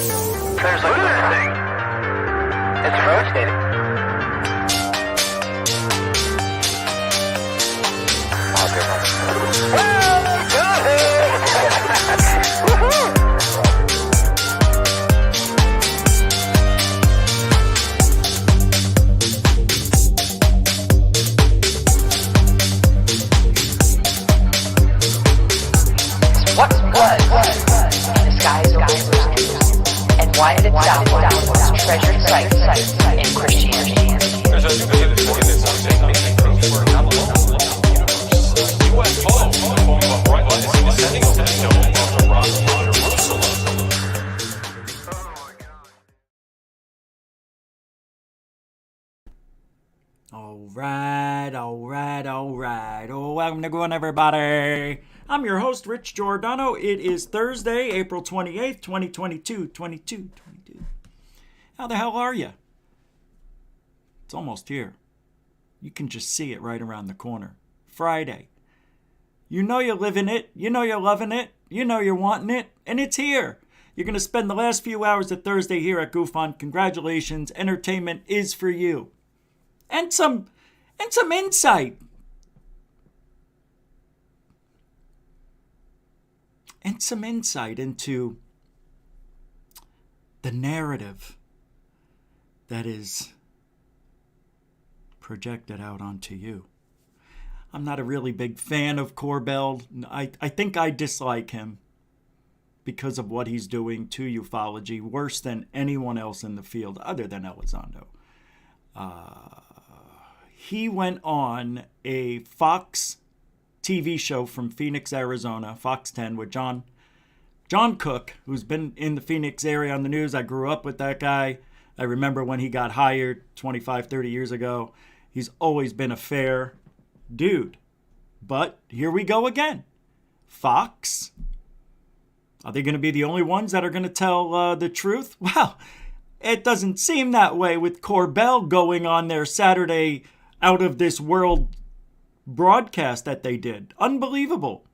There's like this thing. It's rotating. What was in the skies over Jerusalem, and why did it sound one of the most treasured sites in Christianity? All right. Oh, welcome to Goof On, everybody. I'm your host, Rich Giordano. It is Thursday, April 28th, 2022. How the hell are you? It's almost here. You can just see it right around the corner. Friday. You know you're living it. You know you're loving it. You know you're wanting it. And it's here. You're going to spend the last few hours of Thursday here at Goof On. Congratulations. Entertainment is for you. And some insight. And some insight into the narrative that is projected out onto you. I'm not a really big fan of Corbell. I think I dislike him because of what he's doing to ufology, worse than anyone else in the field other than Elizondo. He went on a Fox TV show from Phoenix, Arizona, Fox 10, with John Cook, who's been in the Phoenix area on the news. I grew up with that guy. I remember when he got hired 25, 30 years ago. He's always been a fair dude. But here we go again. Fox? Are they going to be the only ones that are going to tell the truth? Well, it doesn't seem that way with Corbell going on their Saturday out of this world broadcast that they did. Unbelievable.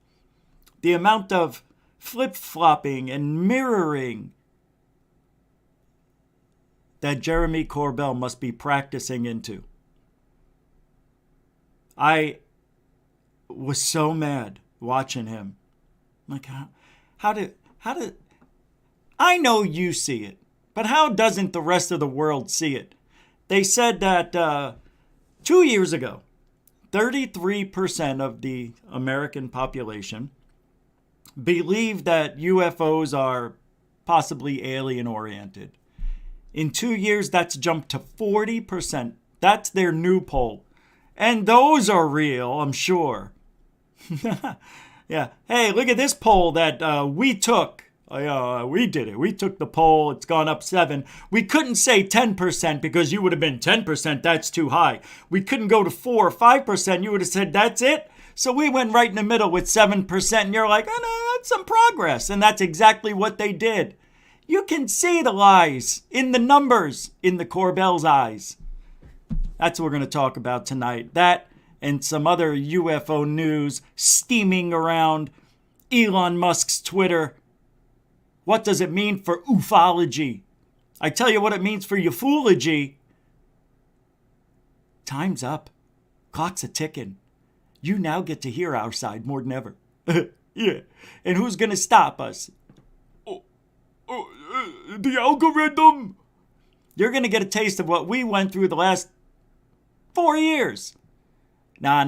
The amount of flip-flopping and mirroring that Jeremy Corbell must be practicing into. I was so mad watching him. Like, how did I know you see it, but how doesn't the rest of the world see it? They said that 2 years ago, 33% of the American population believe that UFOs are possibly alien-oriented. In 2 years, that's jumped to 40%. That's their new poll. And those are real, I'm sure. Yeah. Hey, look at this poll that we took. We did it. We took the poll. It's gone up 7. We couldn't say 10% because you would have been 10%. That's too high. We couldn't go to 4 or 5%. You would have said, that's it. So we went right in the middle with 7%. And you're like, oh, no, that's some progress. And that's exactly what they did. You can see the lies in the numbers in the Corbell's eyes. That's what we're going to talk about tonight. That and some other UFO news steaming around Elon Musk's Twitter. What does it mean for UFOlogy? I tell you what it means for UFOlogy. Time's up. Clock's a-ticking. You now get to hear our side more than ever. Yeah. And who's going to stop us? The algorithm. You're going to get a taste of what we went through the last 4 years. Nah.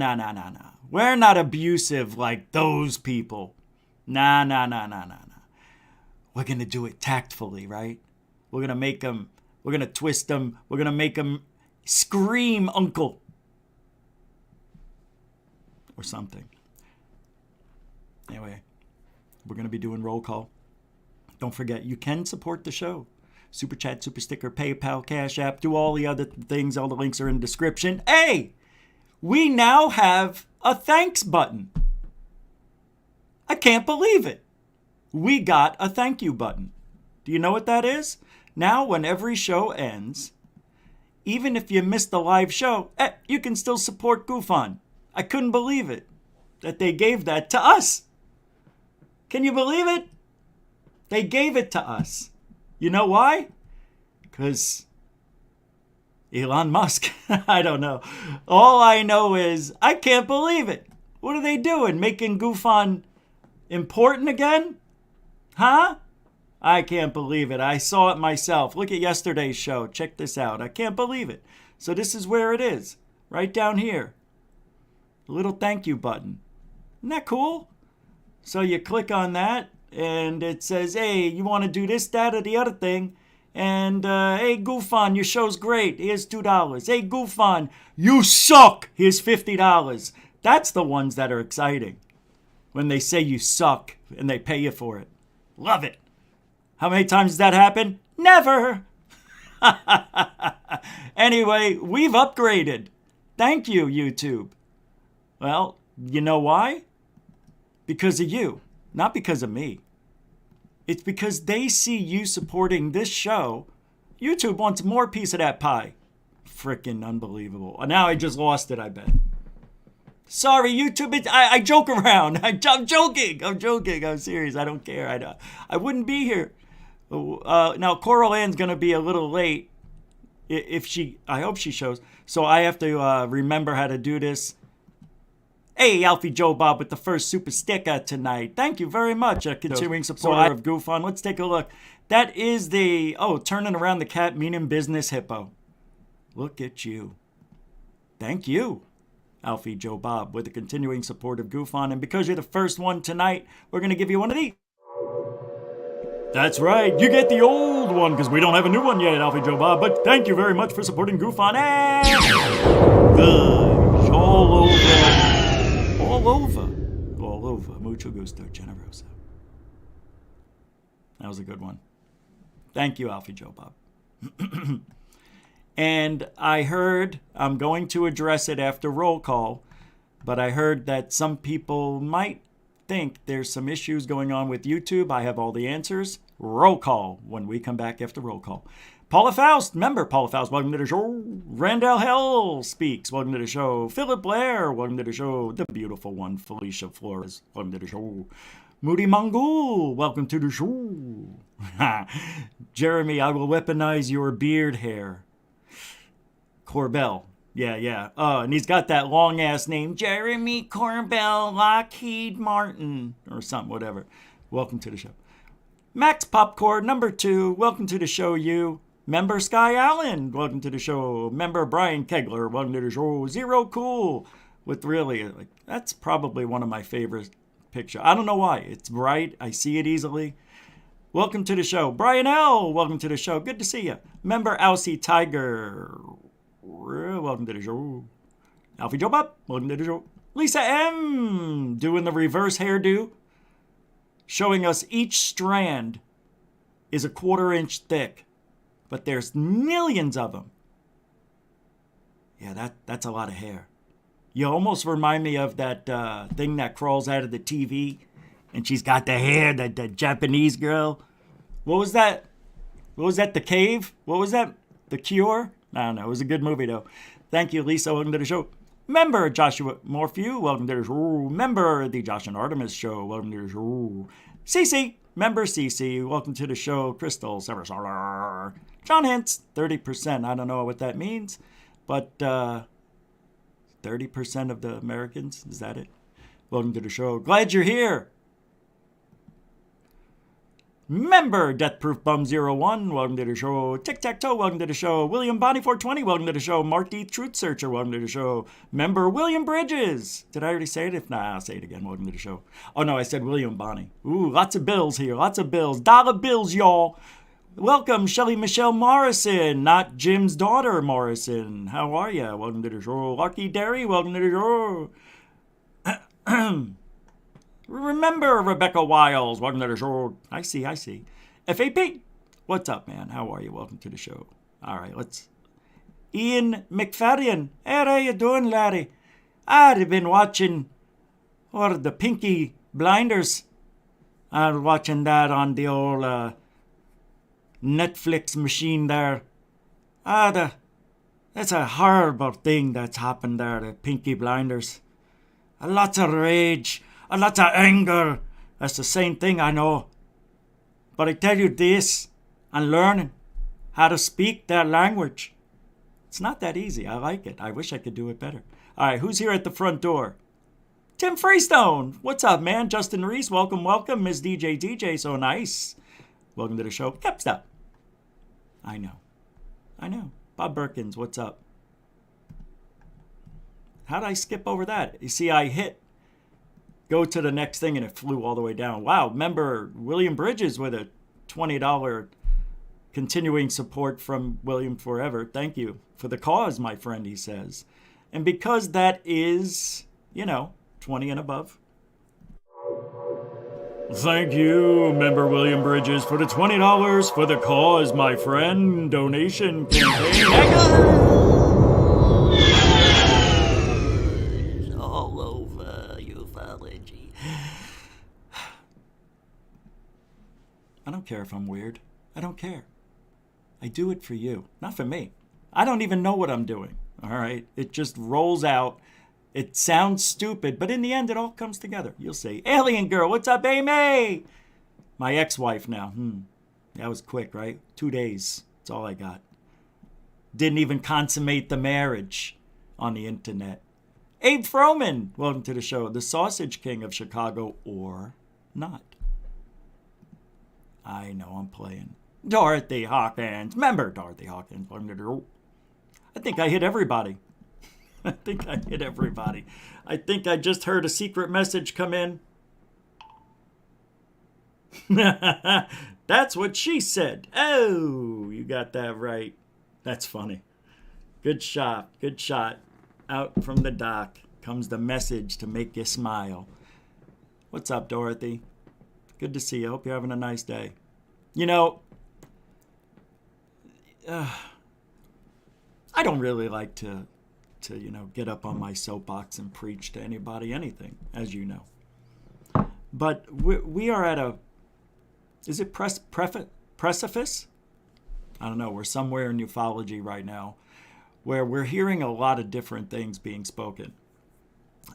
We're not abusive like those people. Nah. We're going to do it tactfully, right? We're going to make them, we're going to twist them, we're going to make them scream, uncle. Or something. Anyway, we're going to be doing roll call. Don't forget, you can support the show. Super Chat, Super Sticker, PayPal, Cash App, do all the other things. All the links are in the description. Hey, we now have a thanks button. I can't believe it. We got a thank you button. Do you know what that is? Now, when every show ends, even if you missed the live show, you can still support Goof On. I couldn't believe it that they gave that to us. Can you believe it? They gave it to us. You know why? Because Elon Musk. I don't know. All I know is I can't believe it. What are they doing? Making Goof On important again? Huh? I can't believe it. I saw it myself. Look at yesterday's show. Check this out. I can't believe it. So this is where it is. Right down here. A little thank you button. Isn't that cool? So you click on that and it says, hey, you want to do this, that, or the other thing? And, hey, Goof On, your show's great. Here's $2. Hey, Goof On, you suck. Here's $50. That's the ones that are exciting. When they say you suck and they pay you for it. Love it. How many times does that happen? Never. Anyway, we've upgraded. Thank you, YouTube. Well, you know why? Because of you, not because of me. It's because they see you supporting this show. YouTube wants more piece of that pie. Frickin' unbelievable. Now I just lost it, I bet. Sorry, YouTube. I joke around. I'm joking. I'm serious. I don't care. I wouldn't be here. Now, Coral Ann's going to be a little late. I hope she shows. So I have to remember how to do this. Hey, Alfie Joe Bob with the first super sticker tonight. Thank you very much. A continuing supporter of Goof On. Let's take a look. That is the, turning around the cat, meaning business hippo. Look at you. Thank you, Alfie Joe Bob, with a continuing support of Goof On. And because you're the first one tonight, we're going to give you one of these. That's right. You get the old one because we don't have a new one yet, Alfie Joe Bob. But thank you very much for supporting Goof On. And all over. All over. Mucho gusto, generoso. That was a good one. Thank you, Alfie Joe Bob. And I heard, I'm going to address it after roll call, but I heard that some people might think there's some issues going on with YouTube. I have all the answers. Roll call when we come back after roll call. Paula Faust, member Paula Faust, welcome to the show. Randall Hell speaks, welcome to the show. Philip Blair, welcome to the show. The beautiful one, Felicia Flores, welcome to the show. Moody Mongol, welcome to the show. Jeremy, I will weaponize your beard hair. Corbell, yeah. And he's got that long-ass name, Jeremy Corbell Lockheed Martin, or something, whatever. Welcome to the show. Max Popcorn, number 2, welcome to the show, you. Member Sky Allen, welcome to the show. Member Brian Kegler, welcome to the show. Zero Cool, with really, that's probably one of my favorite pictures. I don't know why. It's bright. I see it easily. Welcome to the show. Brian L., welcome to the show. Good to see you. Member Alcy Tiger, welcome to the show. Alfie Joe Bob, welcome to the show. Lisa M., doing the reverse hairdo, showing us each strand is a 1/4 inch thick. But there's millions of them. Yeah, that's a lot of hair. You almost remind me of that thing that crawls out of the TV, and she's got the hair, that Japanese girl. What was that? The Cave? What was that? The Cure? I don't know. It was a good movie, though. Thank you, Lisa. Welcome to the show. Member Joshua Morphew, welcome to the show. Member the Josh and Artemis show, welcome to the show. Cece, member Cece, welcome to the show. Crystal, Sarah, John Hintz, 30%. I don't know what that means, but 30% of the Americans, is that it? Welcome to the show. Glad you're here. Member Deathproof Bum 01, welcome to the show. Tic-tac-toe, welcome to the show. William Bonnie 420, welcome to the show. Mark D. Truth Searcher, welcome to the show. Member William Bridges. Did I already say it? If not, I'll say it again. Welcome to the show. Oh, no, I said William Bonnie. Ooh, lots of bills here. Lots of bills. Dollar bills, y'all. Welcome, Shelly Michelle Morrison, not Jim's daughter Morrison. How are ya? Welcome to the show. Lucky Derry, welcome to the show. Remember Rebecca Wiles, welcome to the show. I see. FAP, what's up, man? How are you? Welcome to the show. All right, let's. Ian McFadden, hey, how you doing, laddie? I've been watching, the Pinky Blinders. I'm watching that on the old Netflix machine there. That's a horrible thing that's happened there, the Pinky Blinders. Lots of rage. Lots of anger. That's the same thing, I know. But I tell you this, and learning how to speak their language. It's not that easy. I like it. I wish I could do it better. All right, who's here at the front door? Tim Freestone. What's up, man? Justin Reese, welcome, welcome. Ms. DJ, so nice. Welcome to the show. Kept up. I know. Bob Perkins, what's up? How'd I skip over that? You see, I hit go to the next thing and it flew all the way down. Wow, member William Bridges with a $20 continuing support from William Forever. Thank you for the cause, my friend, he says. And because that is, 20 and above. Thank you, member William Bridges, for the $20 for the cause, my friend. Donation campaign. All over UFOlogy. I don't care if I'm weird. I don't care. I do it for you, not for me. I don't even know what I'm doing, all right? It just rolls out. It sounds stupid, but in the end, it all comes together. You'll see. Alien Girl, what's up, Amy? My ex-wife now. That was quick, right? 2 days. That's all I got. Didn't even consummate the marriage on the internet. Abe Froman, welcome to the show. The Sausage King of Chicago, or not. I know I'm playing. Dorothy Hawkins. Remember Dorothy Hawkins. I think I hit everybody. I think I just heard a secret message come in. That's what she said. Oh, you got that right. That's funny. Good shot. Out from the dock comes the message to make you smile. What's up, Dorothy? Good to see you. Hope you're having a nice day. I don't really like to get up on my soapbox and preach to anybody anything, as you know. But we are at a, is it precipice? I don't know. We're somewhere in ufology right now where we're hearing a lot of different things being spoken.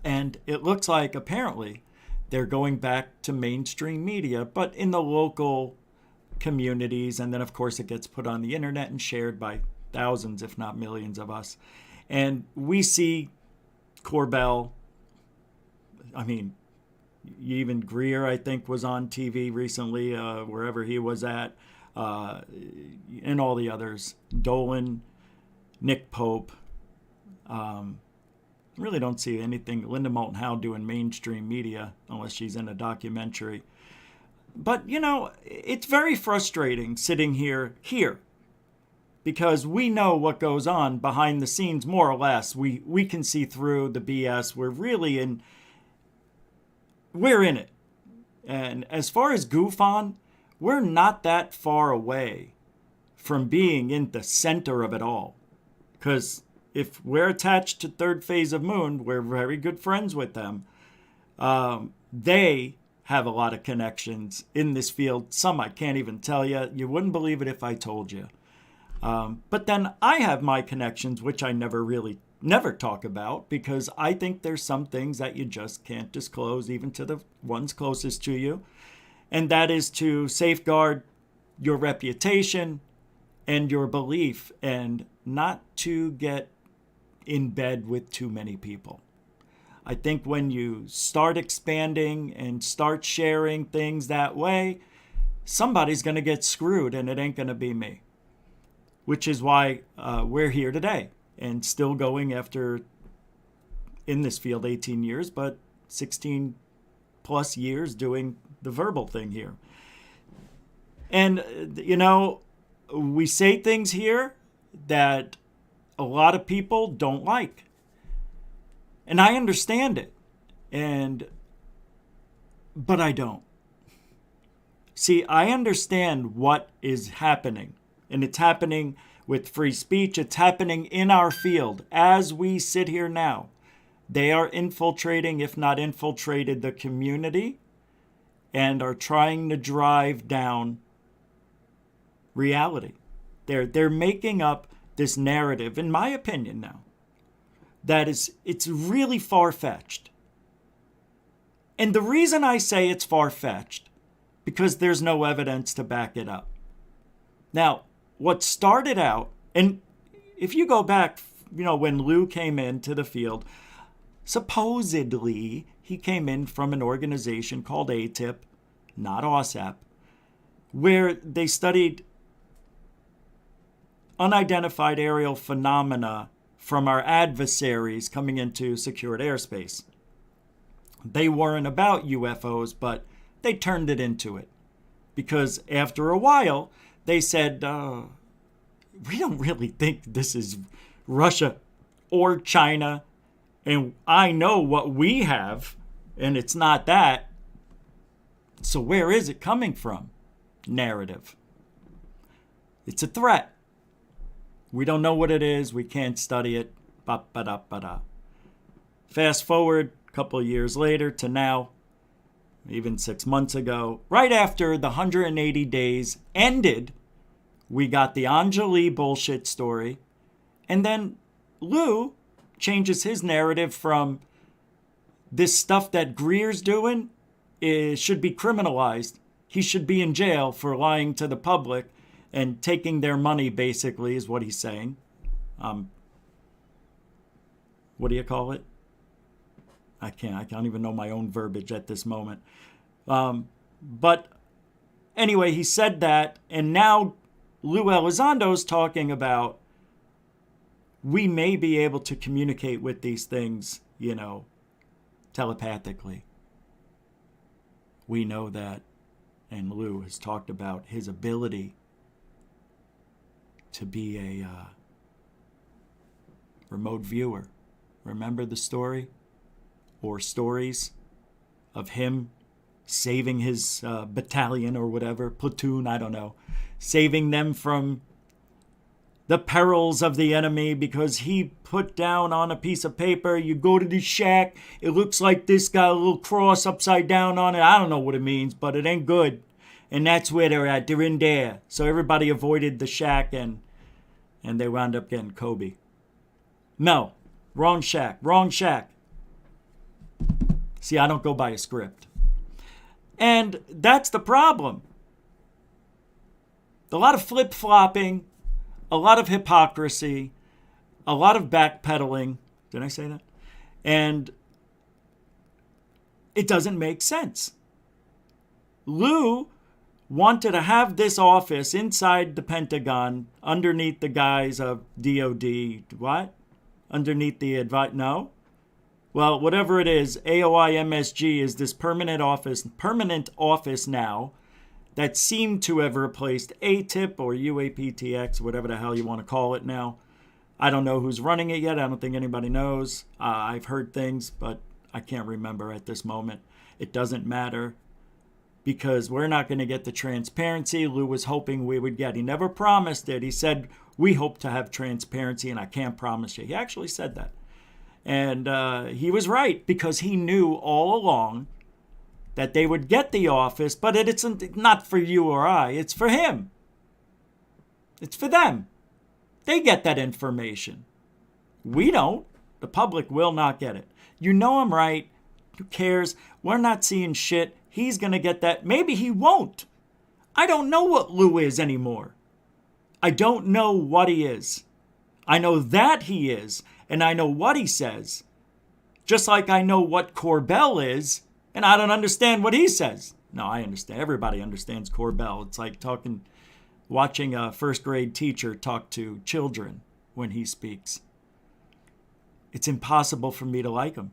And it looks like apparently they're going back to mainstream media, but in the local communities. And then, of course, it gets put on the internet and shared by thousands, if not millions of us. And we see Corbell, even Greer, I think, was on TV recently, wherever he was at, and all the others. Dolan, Nick Pope. Really don't see anything. Linda Moulton Howe doing mainstream media, unless she's in a documentary. But, it's very frustrating sitting here, because we know what goes on behind the scenes, more or less. We can see through the BS. We're in it. And as far as Goof On, we're not that far away from being in the center of it all. Because if we're attached to Third Phase of Moon, we're very good friends with them. They have a lot of connections in this field. Some I can't even tell you. You wouldn't believe it if I told you. But then I have my connections, which I never talk about, because I think there's some things that you just can't disclose, even to the ones closest to you. And that is to safeguard your reputation and your belief, and not to get in bed with too many people. I think when you start expanding and start sharing things that way, somebody's going to get screwed, and it ain't going to be me. Which is why we're here today and still going after, in this field, 18 years, but 16 plus years doing the verbal thing here. And, we say things here that a lot of people don't like. And I understand it. But I don't. See, I understand what is happening. And it's happening with free speech. It's happening in our field as we sit here now. They are infiltrating, if not infiltrated, the community and are trying to drive down reality. They're making up this narrative, in my opinion now, it's really far-fetched. And the reason I say it's far-fetched, because there's no evidence to back it up. Now, what started out, and if you go back, when Lou came into the field, supposedly he came in from an organization called ATIP, not OSAP, where they studied unidentified aerial phenomena from our adversaries coming into secured airspace. They weren't about UFOs, but they turned it into it. Because after a while, they said, we don't really think this is Russia or China, and I know what we have, and it's not that. So where is it coming from? Narrative. It's a threat. We don't know what it is. We can't study it. Ba-ba-da-ba-da. Fast forward a couple of years later to now, even 6 months ago, right after the 180 days ended, we got the Anjali bullshit story. And then Lou changes his narrative from this stuff that Greer's doing should be criminalized. He should be in jail for lying to the public and taking their money, basically, is what he's saying. What do you call it? I can't even know my own verbiage at this moment. But anyway, he said that, and now Lou Elizondo's talking about we may be able to communicate with these things, telepathically. We know that, and Lou has talked about his ability to be a remote viewer. Remember the story or stories of him saving his battalion or whatever, platoon, I don't know, saving them from the perils of the enemy because he put down on a piece of paper, you go to the shack, it looks like this, got a little cross upside down on it. I don't know what it means, but it ain't good. And that's where they're at. They're in there. So everybody avoided the shack and they wound up getting Kobe. No, wrong shack. See, I don't go by a script. And that's the problem. A lot of flip-flopping, a lot of hypocrisy, a lot of backpedaling. Did I say that? And it doesn't make sense. Lou wanted to have this office inside the Pentagon underneath the guise of DOD. What? Underneath the advice? No? Well, whatever it is, AOI MSG is this permanent office now that seemed to have replaced ATIP or UAPTX, whatever the hell you want to call it now. I don't know who's running it yet. I don't think anybody knows. I've heard things, but I can't remember at this moment. It doesn't matter because we're not going to get the transparency Lou was hoping we would get. He never promised it. He said, we hope to have transparency, and I can't promise you. He actually said that. And he was right because he knew all along that they would get the office, but it's not for you or I. It's for him. It's for them. They get that information. We don't. The public will not get it. You know I'm right. Who cares? We're not seeing shit. He's going to get that. Maybe he won't. I don't know what Lou is anymore. I don't know what he is. I know that he is, and I know what he says. Just like I know what Corbell is, and I don't understand what he says. No, I understand. Everybody understands Corbell. It's like watching a first grade teacher talk to children when he speaks. It's impossible for me to like him.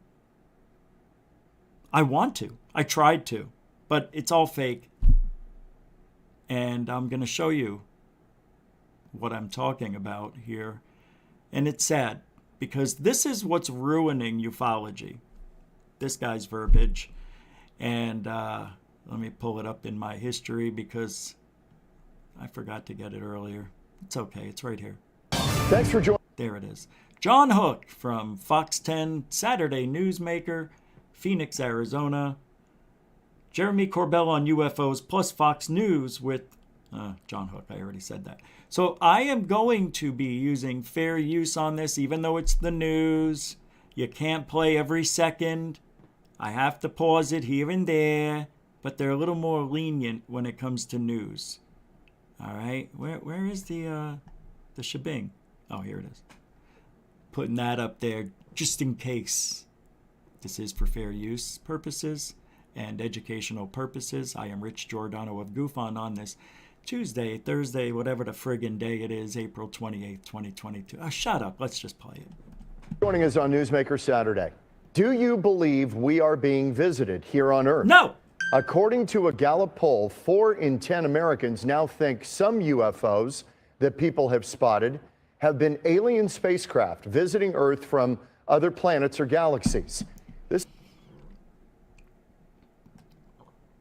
I want to. I tried to, but it's all fake. And I'm going to show you what I'm talking about here. And it's sad because this is what's ruining ufology. This guy's verbiage. And let me pull it up in my history because I forgot to get it earlier. It's okay. It's right here. Thanks for joining. There it is. John Hook from Fox 10 Saturday Newsmaker, Phoenix, Arizona. Jeremy Corbell on UFOs plus Fox News with John Hook. I already said that. So I am going to be using fair use on this, even though it's the news. You can't play every second. I have to pause it here and there, but they're a little more lenient when it comes to news. All right, where is the shebang? Oh, here it is. Putting that up there just in case. This is for fair use purposes and educational purposes. I am Rich Giordano of Goof On this Tuesday, Thursday, whatever the friggin' day it is, April 28th, 2022. Oh, shut up. Let's just play it. Joining us on Newsmaker Saturday. Do you believe we are being visited here on Earth? No! According to a Gallup poll, 4 in 10 Americans now think some UFOs that people have spotted have been alien spacecraft visiting Earth from other planets or galaxies.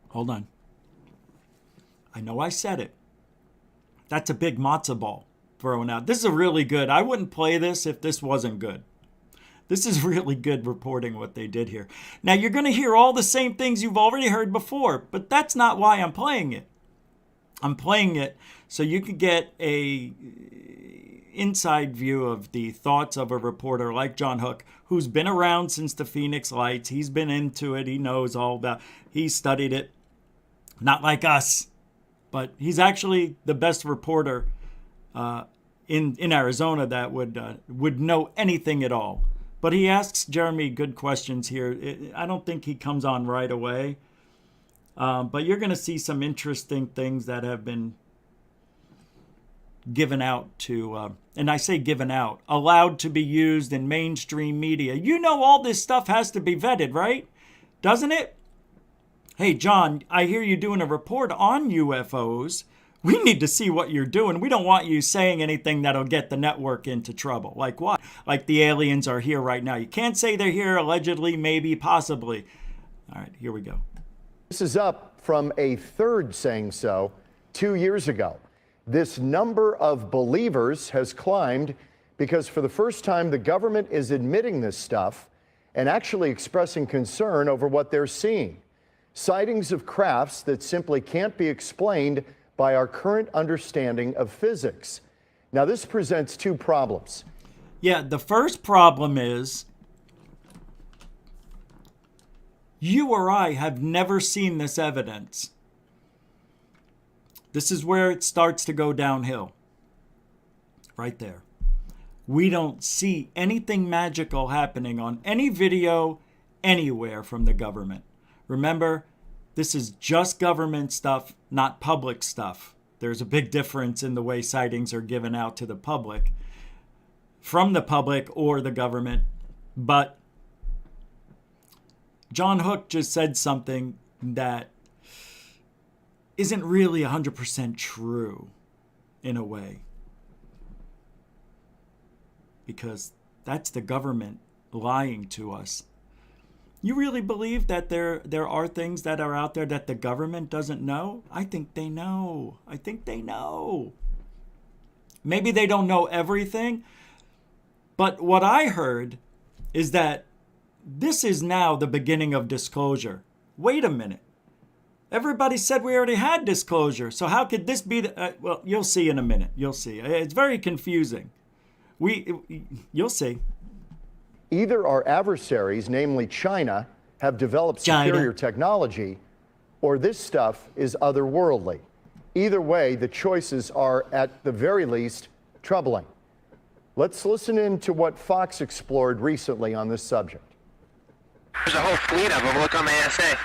Hold on. I know I said it. That's a big matzo ball thrown out. This is a really good. I wouldn't play this if this wasn't good. This is really good reporting what they did here. Now, you're going to hear all the same things you've already heard before, but that's not why I'm playing it. I'm playing it so you can get a inside view of the thoughts of a reporter like John Hook, who's been around since the Phoenix Lights. He's been into it. He knows all about. He studied it. Not like us, but he's actually the best reporter in Arizona that would know anything at all. But he asks Jeremy good questions here. I don't think he comes on right away. But you're going to see some interesting things that have been given out to, and I say given out, allowed to be used in mainstream media. You know all this stuff has to be vetted, right? Doesn't it? Hey, John, I hear you doing a report on UFOs. We need to see what you're doing. We don't want you saying anything that'll get the network into trouble. Like what? Like the aliens are here right now. You can't say they're here allegedly, maybe, possibly. All right, here we go. This is up from a third saying so 2 years ago. This number of believers has climbed because for the first time, the government is admitting this stuff and actually expressing concern over what they're seeing. Sightings of crafts that simply can't be explained by our current understanding of physics. Now, this presents 2 problems. Yeah, the first problem is you or I have never seen this evidence. This is where it starts to go downhill. Right there. We don't see anything magical happening on any video anywhere from the government. Remember, this is just government stuff, not public stuff. There's a big difference in the way sightings are given out to the public, from the public or the government. But John Hook just said something that isn't really 100% true in a way. Because that's the government lying to us. You really believe that there are things that are out there that the government doesn't know? I think they know. I think they know. Maybe they don't know everything, but what I heard is that this is now the beginning of disclosure. Wait a minute. Everybody said we already had disclosure, so how could this be well, you'll see in a minute. You'll see. It's very confusing. You'll see. Either our adversaries, namely China, have developed superior technology, or this stuff is otherworldly. Either way, the choices are, at the very least, troubling. Let's listen in to what Fox explored recently on this subject. There's a whole fleet of them. Look on the ASA.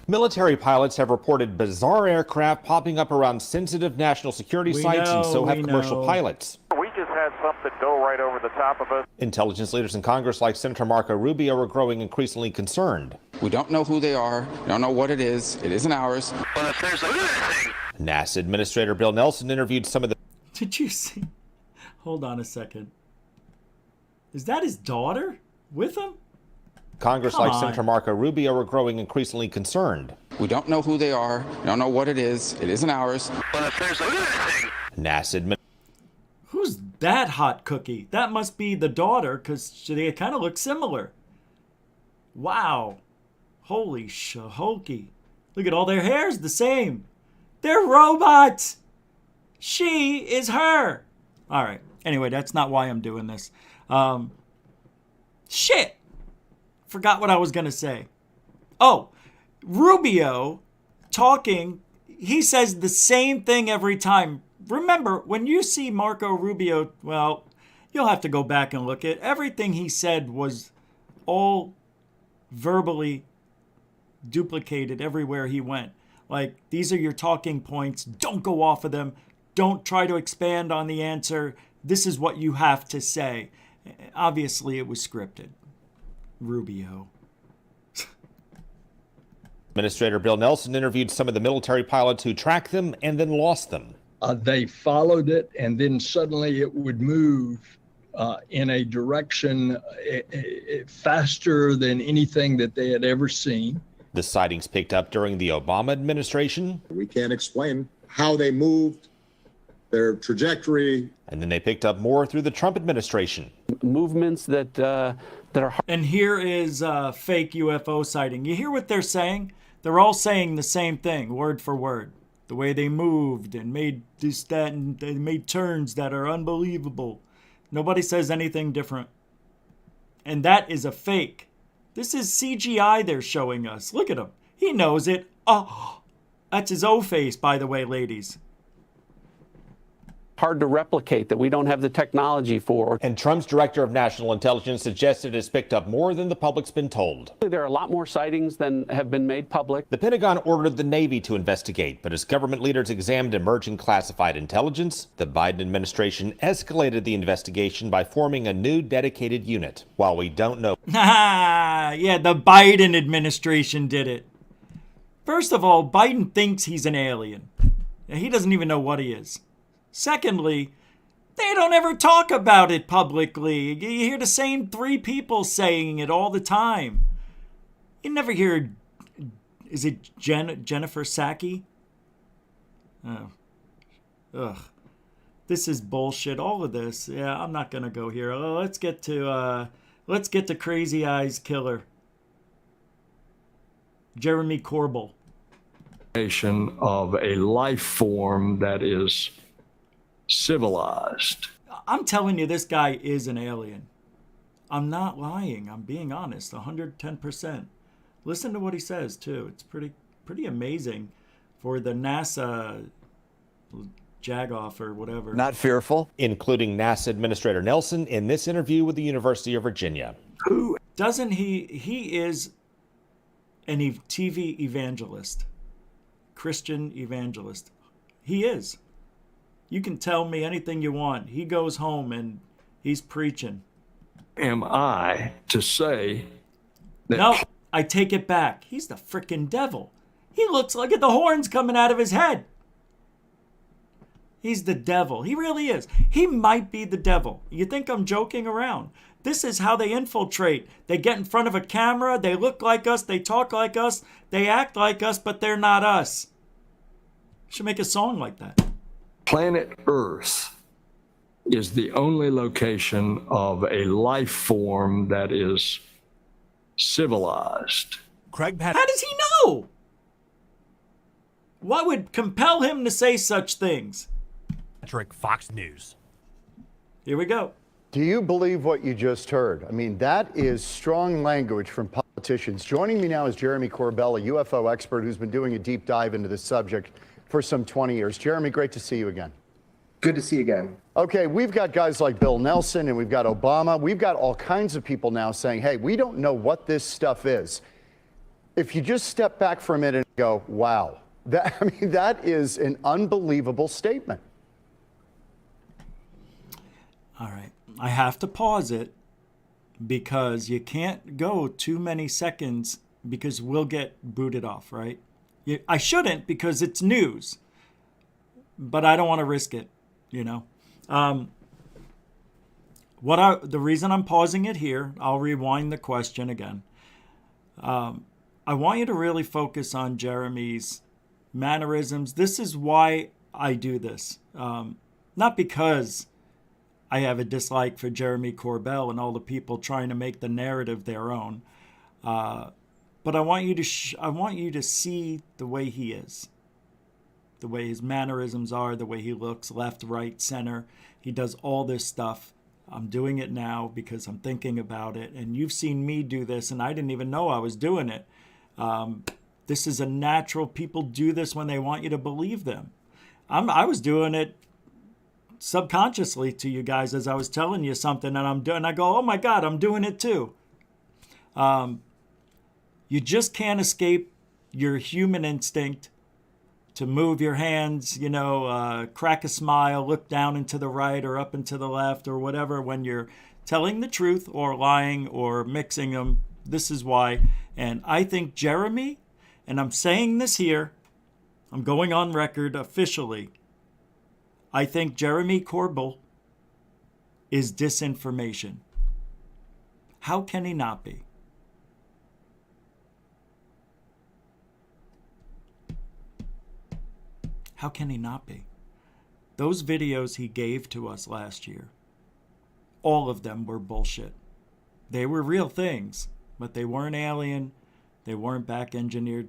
Military pilots have reported bizarre aircraft popping up around sensitive national security sites, and so have commercial pilots. We just had something go right over the top of us. Intelligence leaders in Congress like Senator Marco Rubio are growing increasingly concerned. We don't know who they are. We don't know what it is. It isn't ours. Well, if there's a NASA Administrator Bill Nelson interviewed some of the... Did you see? Hold on a second. Is that his daughter with him? Congress like Senator Marco Rubio are growing increasingly concerned. We don't know who they are. We don't know what it is. It isn't ours. well, if there's a NASA Who's that hot cookie? That must be the daughter, because they kind of look similar. Wow. Holy shahokey. Look at all their hair's the same. They're robots. She is her. All right. Anyway, that's not why I'm doing this. Shit. Forgot what I was going to say. Oh, Rubio talking, he says the same thing every time. remember, when you see Marco Rubio, well, you'll have to go back and look at everything he said was all verbally duplicated everywhere he went. Like, these are your talking points. Don't go off of them. Don't try to expand on the answer. This is what you have to say. Obviously, it was scripted. Rubio. Administrator Bill Nelson interviewed some of the military pilots who tracked them and then lost them. They followed it, and then suddenly it would move in a direction faster than anything that they had ever seen. The sightings picked up during the Obama administration. We can't explain how they moved, their trajectory. And then they picked up more through the Trump administration. Movements that are... And here is a fake UFO sighting. You hear what they're saying? They're all saying the same thing, word for word. The way they moved and made this, that, and they made turns that are unbelievable. Nobody says anything different. And that is a fake. This is CGI they're showing us. Look at him. He knows it. Oh, that's his O face, by the way, ladies. hard to replicate, that we don't have the technology for. And Trump's director of national intelligence suggested it's picked up more than the public's been told. There are a lot more sightings than have been made public. The Pentagon ordered the Navy to investigate, but as government leaders examined emerging classified intelligence, the Biden administration escalated the investigation by forming a new dedicated unit. While we don't know... Yeah, the Biden administration did it. First of all, Biden thinks he's an alien. He doesn't even know what he is. Secondly, they don't ever talk about it publicly. You hear the same three people saying it all the time. You never hear, is it Jennifer Psaki? Oh. Ugh. This is bullshit. All of this. Yeah, I'm not going to go here. Oh, let's get to Crazy Eyes Killer. Jeremy Corbell. Of a life form that is civilized. I'm telling you, this guy is an alien. I'm not lying. I'm being honest. 110%. Listen to what he says too. It's pretty amazing for the NASA jagoff or whatever. Not fearful. Including NASA Administrator Nelson in this interview with the University of Virginia. Who doesn't he is an TV evangelist. Christian evangelist. He is. You can tell me anything you want. He goes home and he's preaching. Am I to say that... No, I take it back. He's the frickin' devil. He looks like the horns coming out of his head. He's the devil. He really is. He might be the devil. You think I'm joking around? This is how they infiltrate. They get in front of a camera. They look like us. They talk like us. They act like us, but they're not us. Should make a song like that. Planet Earth is the only location of a life form that is civilized. How does he know? What would compel him to say such things? Fox News. Here we go. Do you believe what you just heard? I mean, that is strong language from politicians. Joining me now is Jeremy Corbell, a UFO expert who's been doing a deep dive into this subject for some 20 years. Jeremy, great to see you again. Good to see you again. Okay, we've got guys like Bill Nelson and we've got Obama. We've got all kinds of people now saying, hey, we don't know what this stuff is. If you just step back for a minute and go, wow, that is an unbelievable statement. All right. I have to pause it because you can't go too many seconds because we'll get booted off, right? I shouldn't because it's news, but I don't want to risk it, you know. The reason I'm pausing it here, I'll rewind the question again. I want you to really focus on Jeremy's mannerisms. This is why I do this. Not because I have a dislike for Jeremy Corbell and all the people trying to make the narrative their own. But I want you to see the way he is, the way his mannerisms are, the way he looks, left, right, center. He does all this stuff. I'm doing it now because I'm thinking about it. And you've seen me do this, and I didn't even know I was doing it. This is a natural. People do this when they want you to believe them. I was doing it subconsciously to you guys as I was telling you something, and I'm doing. I go, oh my God, I'm doing it too. You just can't escape your human instinct to move your hands, crack a smile, look down and to the right or up and to the left or whatever when you're telling the truth or lying or mixing them. This is why. And I think Jeremy, and I'm saying this here, I'm going on record officially, I think Jeremy Corbell is disinformation. How can he not be? How can he not be? Those videos he gave to us last year, all of them were bullshit. They were real things, but they weren't alien. They weren't back engineered.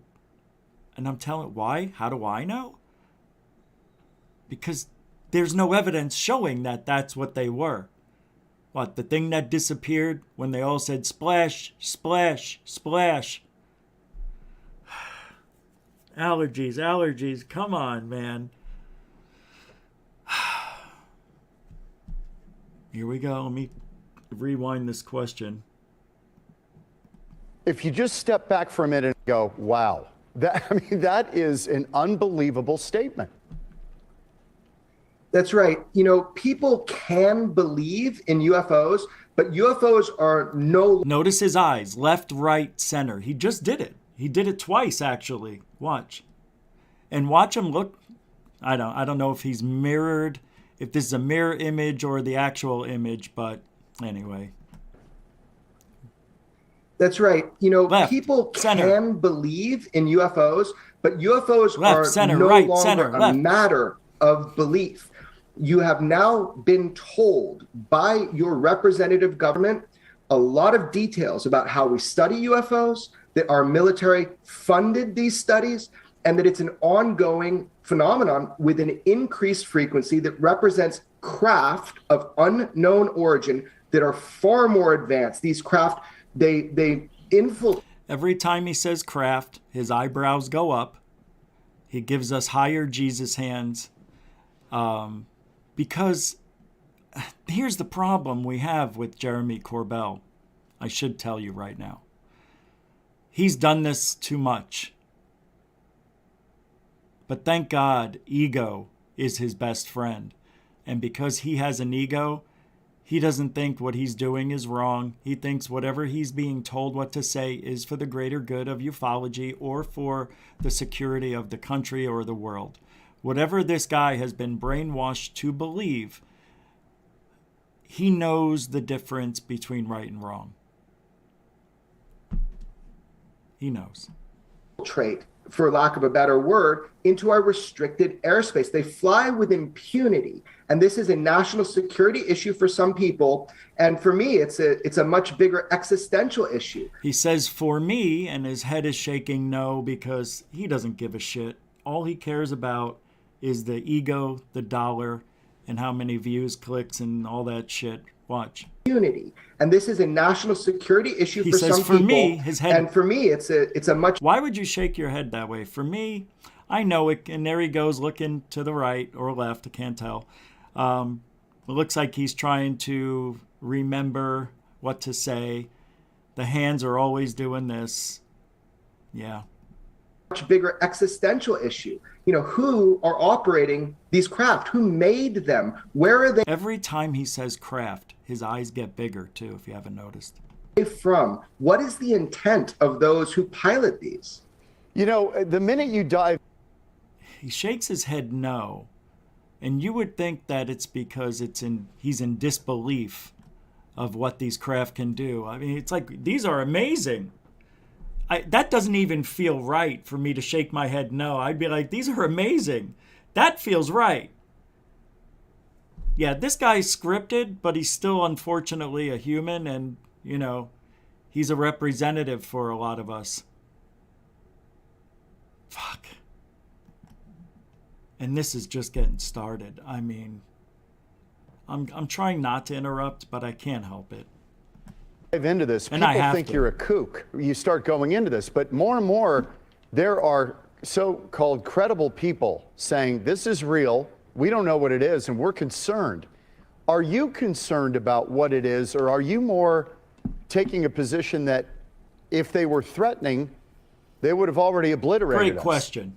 And I'm telling, why? How do I know? Because there's no evidence showing that that's what they were. What, the thing that disappeared when they all said splash, splash, splash? Allergies, come on, man. Here we go. Let me rewind this question. If you just step back for a minute and go, wow, that is an unbelievable statement. That's right. People can believe in UFOs, but UFOs are no... Notice his eyes, left, right, center. He just did it. He did it twice, actually. Watch. And watch him look. I don't know if he's mirrored, if this is a mirror image or the actual image, but anyway. That's right. Left, people center. Can believe in UFOs, but UFOs Left, are center, no right, longer center, a left. matter of belief. You have now been told by your representative government a lot of details about how we study UFOs, that our military funded these studies, and that it's an ongoing phenomenon with an increased frequency that represents craft of unknown origin that are far more advanced. These craft, they infiltrate. Every time he says craft, his eyebrows go up. He gives us higher Jesus hands. Because here's the problem we have with Jeremy Corbell. I should tell you right now. He's done this too much. But thank God, ego is his best friend. And because he has an ego, he doesn't think what he's doing is wrong. He thinks whatever he's being told what to say is for the greater good of ufology or for the security of the country or the world. Whatever this guy has been brainwashed to believe, he knows the difference between right and wrong. He knows. Trait, for lack of a better word, into our restricted airspace. They fly with impunity. And this is a national security issue for some people. And for me, it's a much bigger existential issue. He says, for me, and his head is shaking no, because he doesn't give a shit. All he cares about is the ego, the dollar, and how many views, clicks, and all that shit. Watch. Unity. And this is a national security issue He for says, some for people. me, his head. And for me, it's a much... Why would you shake your head that way? For me, I know it. And there he goes looking to the right or left. I can't tell. It looks like he's trying to remember what to say. The hands are always doing this. Yeah. Much bigger existential issue. Who are operating these craft? Who made them? Where are they? Every time he says craft, his eyes get bigger too, if you haven't noticed. From? What is the intent of those who pilot these? The minute you dive... He shakes his head no. And you would think that it's because he's in disbelief of what these craft can do. I mean, it's like, these are amazing. That doesn't even feel right for me to shake my head no. I'd be like, these are amazing. That feels right. Yeah, this guy's scripted, but he's still unfortunately a human, and, he's a representative for a lot of us. Fuck. And this is just getting started. I mean, I'm trying not to interrupt, but I can't help it. Into this, and people think you're a kook. You start going into this, but more and more there are so-called credible people saying this is real, We don't know what it is, and we're concerned. Are you concerned about what it is, or are you more taking a position that if they were threatening, they would have already obliterated us? Great question.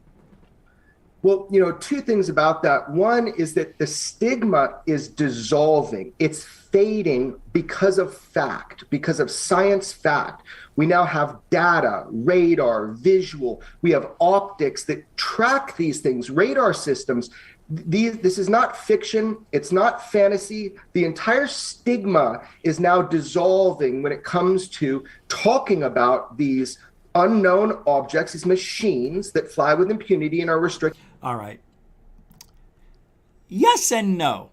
Well, two things about that. One is that the stigma is dissolving. It's fading because of fact, because of science fact. We now have data, radar, visual. We have optics that track these things, radar systems. This is not fiction. It's not fantasy. The entire stigma is now dissolving when it comes to talking about these unknown objects, these machines that fly with impunity and are restricted. All right. Yes and no.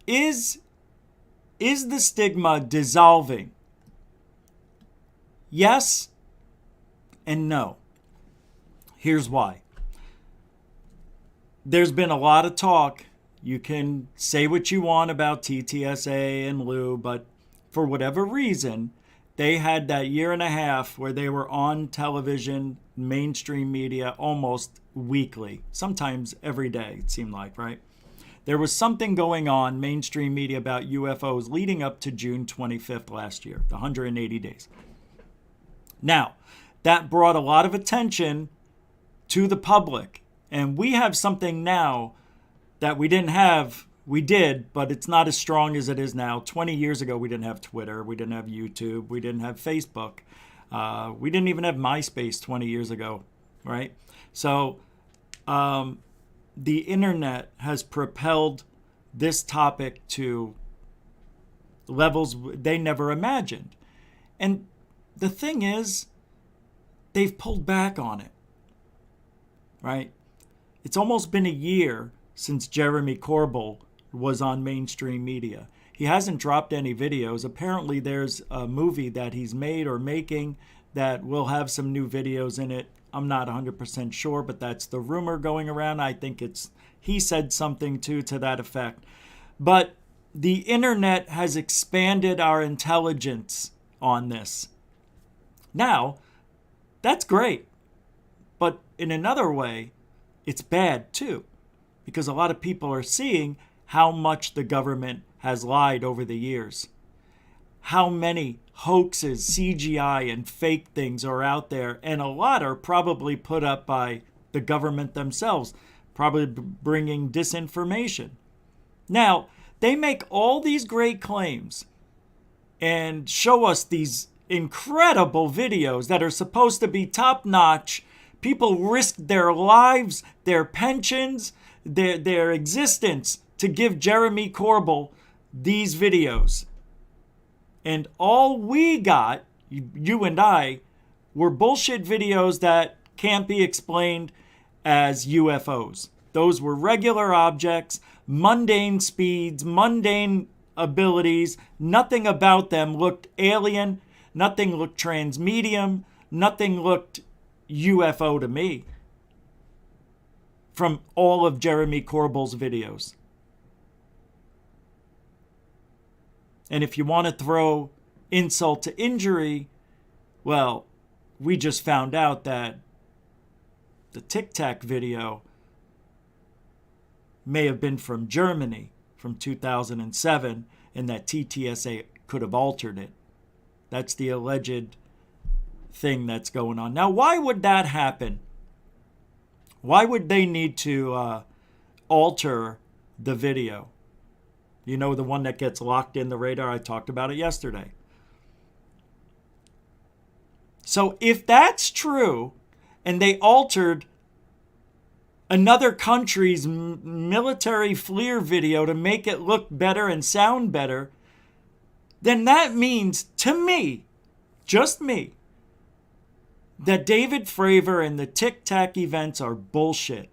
Is the stigma dissolving? Yes and no. Here's why. There's been a lot of talk. You can say what you want about TTSA and Lou, but for whatever reason, they had that year and a half where they were on television, mainstream media, almost weekly, sometimes every day, it seemed like, right? There was something going on, mainstream media, about UFOs leading up to June 25th last year, the 180 days. Now, that brought a lot of attention to the public. And we have something now that we didn't have. We did, but it's not as strong as it is now. 20 years ago, we didn't have Twitter. We didn't have YouTube. We didn't have Facebook. We didn't even have MySpace 20 years ago, right? So the internet has propelled this topic to levels they never imagined. And the thing is, they've pulled back on it, right? It's almost been a year since Jeremy Corbell was on mainstream media. He hasn't dropped any videos. Apparently there's a movie that he's made or making that will have some new videos in it. I'm not 100% sure, but that's the rumor going around. I think he said something too to that effect. But the internet has expanded our intelligence on this. Now, that's great. But in another way, it's bad too, because a lot of people are seeing how much the government has lied over the years. How many hoaxes, CGI, and fake things are out there, and a lot are probably put up by the government themselves, probably bringing disinformation. Now, they make all these great claims and show us these incredible videos that are supposed to be top-notch. People risked their lives, their pensions, their existence to give Jeremy Corbell these videos. And all we got, you and I, were bullshit videos that can't be explained as UFOs. Those were regular objects, mundane speeds, mundane abilities. Nothing about them looked alien. Nothing looked transmedium. Nothing looked UFO to me from all of Jeremy Corbell's videos. And if you want to throw insult to injury, well, we just found out that the tic-tac video may have been from Germany from 2007, and that TTSA could have altered it. That's the alleged thing that's going on. Now, why would that happen? Why would they need to alter the video? You know, the one that gets locked in the radar? I talked about it yesterday. So if that's true, and they altered another country's military FLIR video to make it look better and sound better, then that means, to me, just me, that David Fravor and the tic-tac events are bullshit.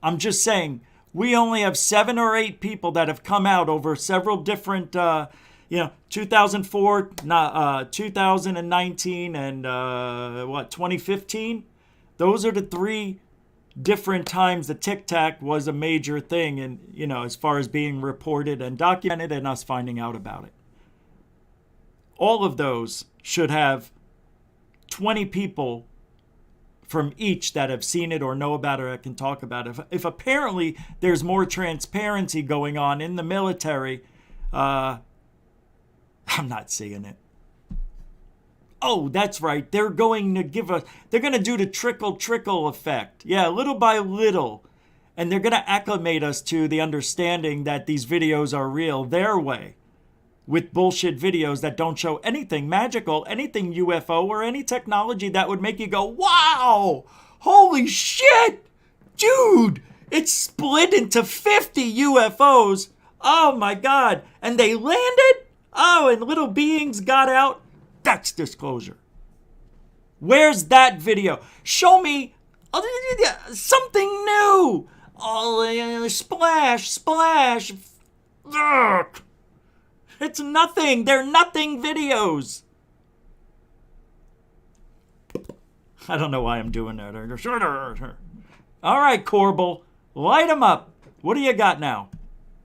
I'm just saying, we only have 7 or 8 people that have come out over several different, 2004, 2019, and 2015? Those are the 3 different times the tic-tac was a major thing, and, as far as being reported and documented and us finding out about it. All of those should have 20 people from each that have seen it or know about it or can talk about it. If apparently there's more transparency going on in the military, I'm not seeing it. Oh, that's right. They're going to they're going to do the trickle effect. Yeah, little by little. And they're going to acclimate us to the understanding that these videos are real their way, with bullshit videos that don't show anything magical, anything UFO, or any technology that would make you go, wow, holy shit, dude, it's split into 50 UFOs. Oh my God. And they landed? Oh, and little beings got out? That's disclosure. Where's that video? Show me something new. Oh, splash. Ugh. It's nothing. They're nothing videos. I don't know why I'm doing that. All right, Corbell, light them up. What do you got now?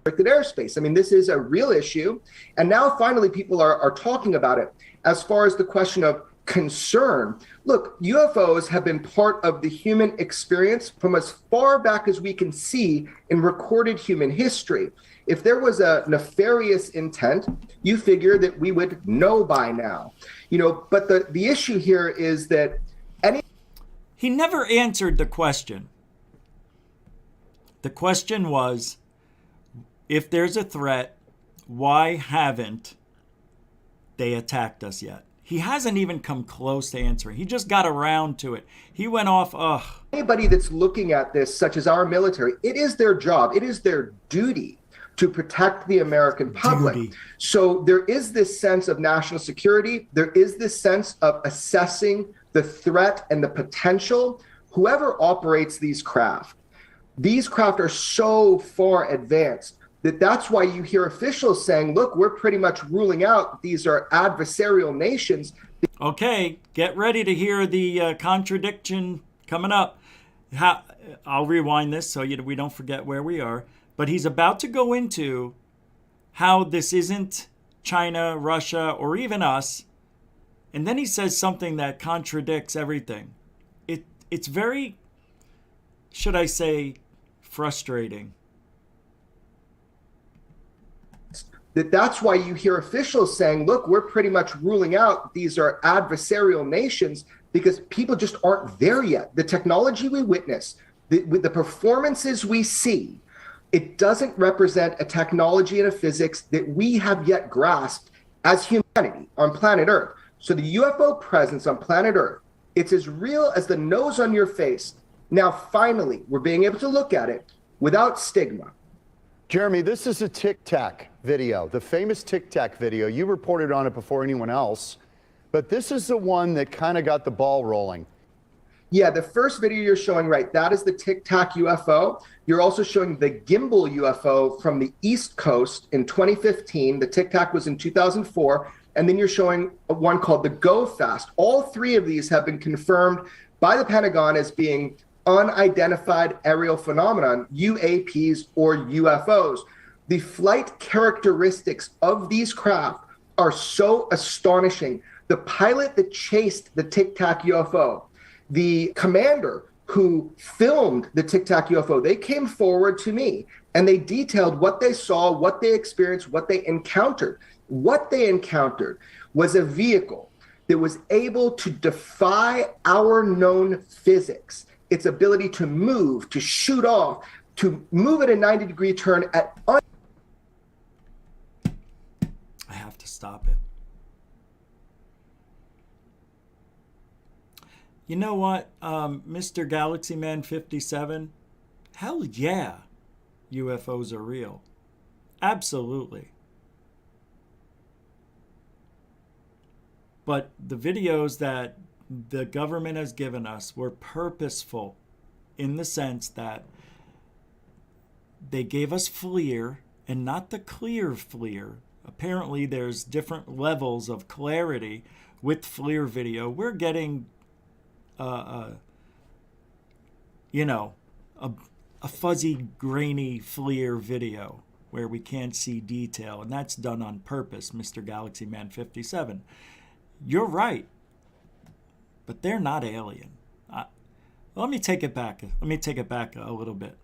Airspace. I mean, this is a real issue. And now finally people are talking about it. As far as the question of concern, look, UFOs have been part of the human experience from as far back as we can see in recorded human history. If there was a nefarious intent, you figure that we would know by now. But the issue here is that he never answered the question. The question was, if there's a threat, why haven't they attacked us yet? He hasn't even come close to answering. He just got around to it. He went off, Anybody that's looking at this, such as our military, it is their job, it is their duty to protect the American public. So there is this sense of national security. There is this sense of assessing the threat and the potential. Whoever operates these craft are so far advanced that's why you hear officials saying, look, we're pretty much ruling out these are adversarial nations. Okay, get ready to hear the contradiction coming up. I'll rewind this so we don't forget where we are. But he's about to go into how this isn't China, Russia, or even us. And then he says something that contradicts everything. It's very, should I say, frustrating. That's why you hear officials saying, look, we're pretty much ruling out these are adversarial nations because people just aren't there yet. The technology we witness, the performances we see, it doesn't represent a technology and a physics that we have yet grasped as humanity on planet Earth. So the UFO presence on planet Earth, it's as real as the nose on your face. Now, finally, we're being able to look at it without stigma. Jeremy, this is a tic-tac video, the famous tic-tac video. You reported on it before anyone else, but this is the one that kind of got the ball rolling. Yeah, the first video you're showing, right, that is the tic-tac UFO. You're also showing the gimbal UFO from the East Coast in 2015. The tic-tac was in 2004. And then you're showing one called the Go Fast. All three of these have been confirmed by the Pentagon as being unidentified aerial phenomenon, UAPs or UFOs. The flight characteristics of these craft are so astonishing. The pilot that chased the tic-tac UFO, the commander who filmed the tic-tac UFO, they came forward to me and they detailed what they saw, what they experienced, what they encountered. What they encountered was a vehicle that was able to defy our known physics, its ability to move, to shoot off, to move at a 90-degree turn at I have to stop it. You know what, Mr. Galaxy Man 57? Hell yeah, UFOs are real. Absolutely. But the videos that the government has given us were purposeful in the sense that they gave us FLIR and not the clear FLIR. Apparently there's different levels of clarity with FLIR video. We're getting, a fuzzy, grainy FLIR video where we can't see detail. And that's done on purpose, Mr. Galaxy Man 57. You're right, but they're not alien. Let me take it back. Let me take it back a little bit.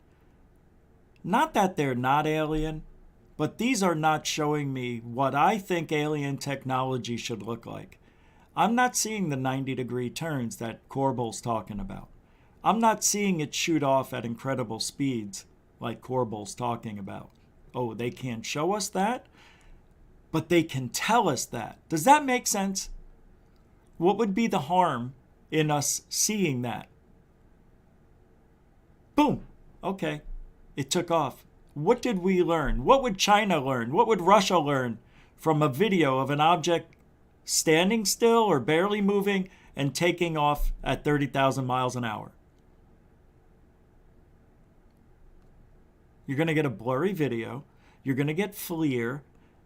Not that they're not alien, but these are not showing me what I think alien technology should look like. I'm not seeing the 90-degree turns that Corbell's talking about. I'm not seeing it shoot off at incredible speeds like Corbell's talking about. Oh, they can't show us that, but they can tell us that. Does that make sense? What would be the harm in us seeing that? Boom. Okay. It took off. What did we learn? What would China learn? What would Russia learn from a video of an object standing still or barely moving and taking off at 30,000 miles an hour? You're going to get a blurry video. You're going to get FLIR.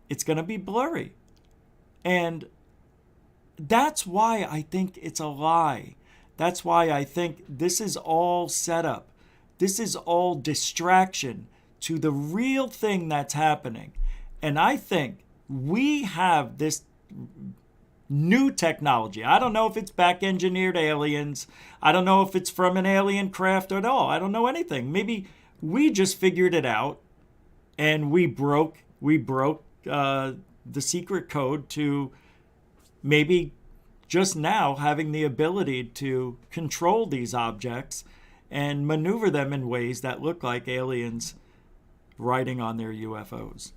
It's going to be blurry. And that's why I think it's a lie. That's why I think this is all set up. This is all distraction to the real thing that's happening. And I think we have this new technology. I don't know if it's back-engineered aliens. I don't know if it's from an alien craft at all. I don't know anything. Maybe we just figured it out and we broke the secret code to maybe just now having the ability to control these objects and maneuver them in ways that look like aliens riding on their UFOs.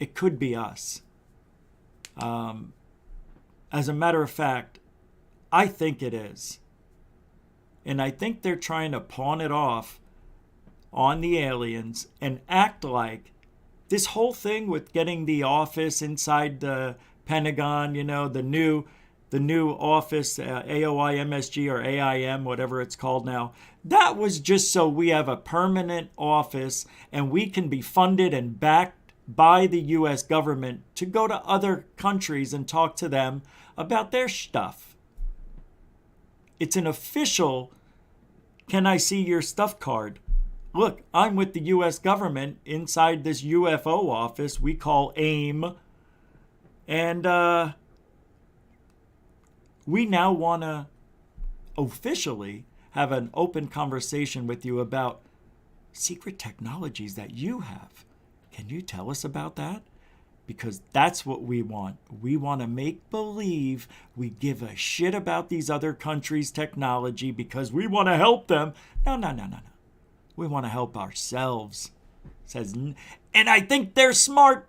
It could be us. As a matter of fact, I think it is. And I think they're trying to pawn it off on the aliens and act like this whole thing with getting the office inside the Pentagon, you know, the new office, AOI, MSG, or AIM, whatever it's called now, that was just so we have a permanent office and we can be funded and backed by the U.S. government to go to other countries and talk to them about their stuff. It's an official, can I see your stuff card? Look, I'm with the U.S. government inside this UFO office we call AIM. And we now want to officially have an open conversation with you about secret technologies that you have. Can you tell us about that? Because that's what we want. We want to make believe we give a shit about these other countries' technology because we want to help them. No. We want to help ourselves. And I think they're smart,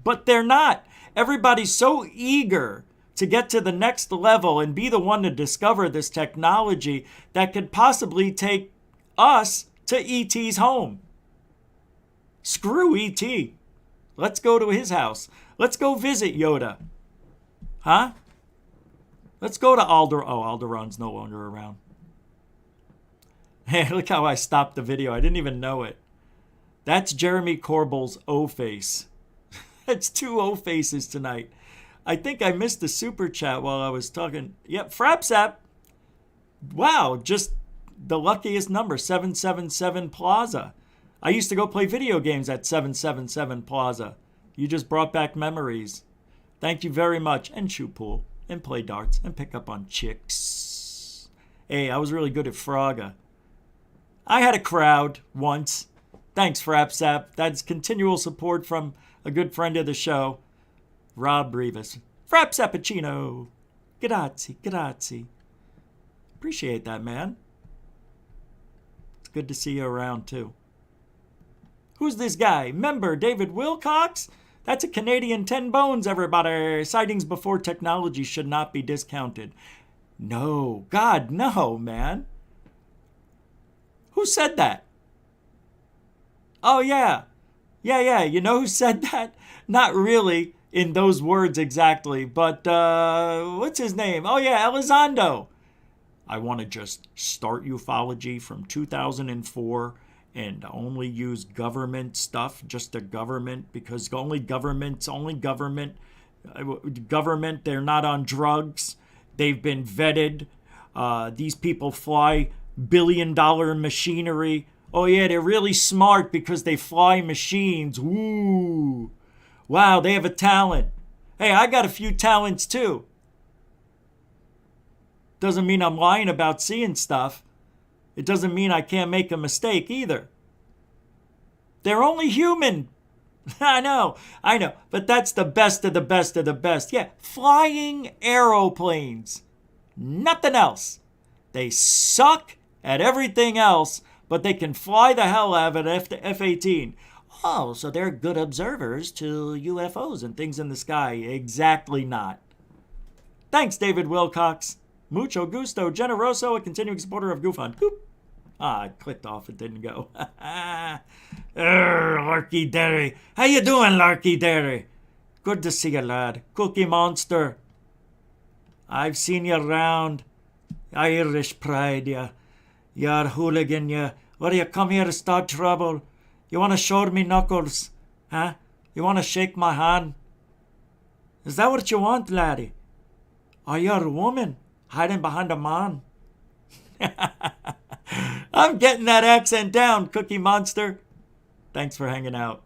but they're not. Everybody's so eager to get to the next level and be the one to discover this technology that could possibly take us to E.T.'s home. Screw E.T. Let's go to his house. Let's go visit Yoda. Huh? Let's go to Alderaan. Oh, Alderaan's no longer around. Hey, look how I stopped the video. I didn't even know it. That's Jeremy Corbell's O-face. It's 2 O-faces tonight. I think I missed the super chat while I was talking. Yep, Frapsap. Wow, just the luckiest number, 777 Plaza. I used to go play video games at 777 Plaza. You just brought back memories. Thank you very much. And shoot pool, and play darts, and pick up on chicks. Hey, I was really good at Frogga. I had a crowd once. Thanks, Frapsap. That's continual support from a good friend of the show, Rob Rivas. Frapsappuccino. Grazie. Appreciate that, man. It's good to see you around, too. Who's this guy? Member David Wilcox? That's a Canadian 10 bones, everybody. Sightings before technology should not be discounted. No. God, no, man. Who said that? Oh, yeah. Yeah. You know who said that? Not really in those words exactly, but what's his name? Oh, yeah, Elizondo. I want to just start UFOlogy from 2004 and only use government stuff, just the government, because only government, they're not on drugs. They've been vetted. These people fly billion-dollar machinery. Oh, yeah, they're really smart because they fly machines. Woo. Wow, they have a talent. Hey, I got a few talents, too. Doesn't mean I'm lying about seeing stuff. It doesn't mean I can't make a mistake either. They're only human. I know. But that's the best of the best of the best. Yeah, flying aeroplanes. Nothing else. They suck at everything else, but they can fly the hell out of an F-18. Oh, so they're good observers to UFOs and things in the sky. Exactly not. Thanks, David Wilcox. Mucho gusto, generoso, a continuing supporter of Goof On. Goop. I clicked off. It didn't go. Larky Derry. How you doing, Larky Derry? Good to see you, lad. Cookie Monster. I've seen you around. Irish pride, ya. You're a hooligan, ya. What do you come here to start trouble? You want to show me knuckles? Huh? You want to shake my hand? Is that what you want, laddie? Are you a woman hiding behind a man? I'm getting that accent down, Cookie Monster. Thanks for hanging out.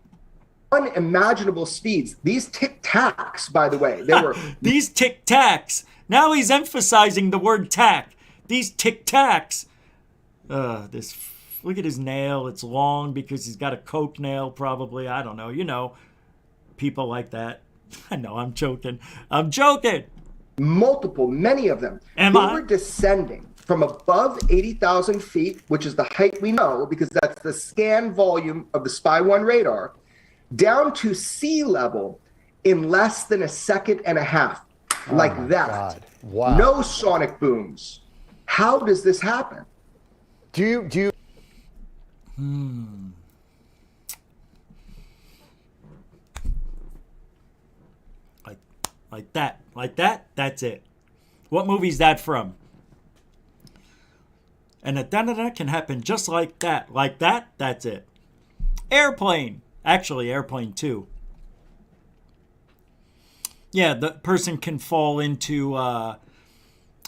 Unimaginable speeds. These tic-tacs, by the way, they were... These tic-tacs. Now he's emphasizing the word tac. These tic-tacs. Look at his nail. It's long because he's got a coke nail, probably. I don't know. You know, people like that. I know, I'm joking. I'm joking. Many of them. They were descending from above 80,000 feet, which is the height we know because that's the scan volume of the Spy 1 radar, down to sea level in less than a second and a half. Like that. God. Wow. No sonic booms. How does this happen? Do you Like that, that's it. What movie's that from? And a da-da-da can happen just like that. Like that, that's it. Airplane. Actually, Airplane 2. Yeah, the person can fall into...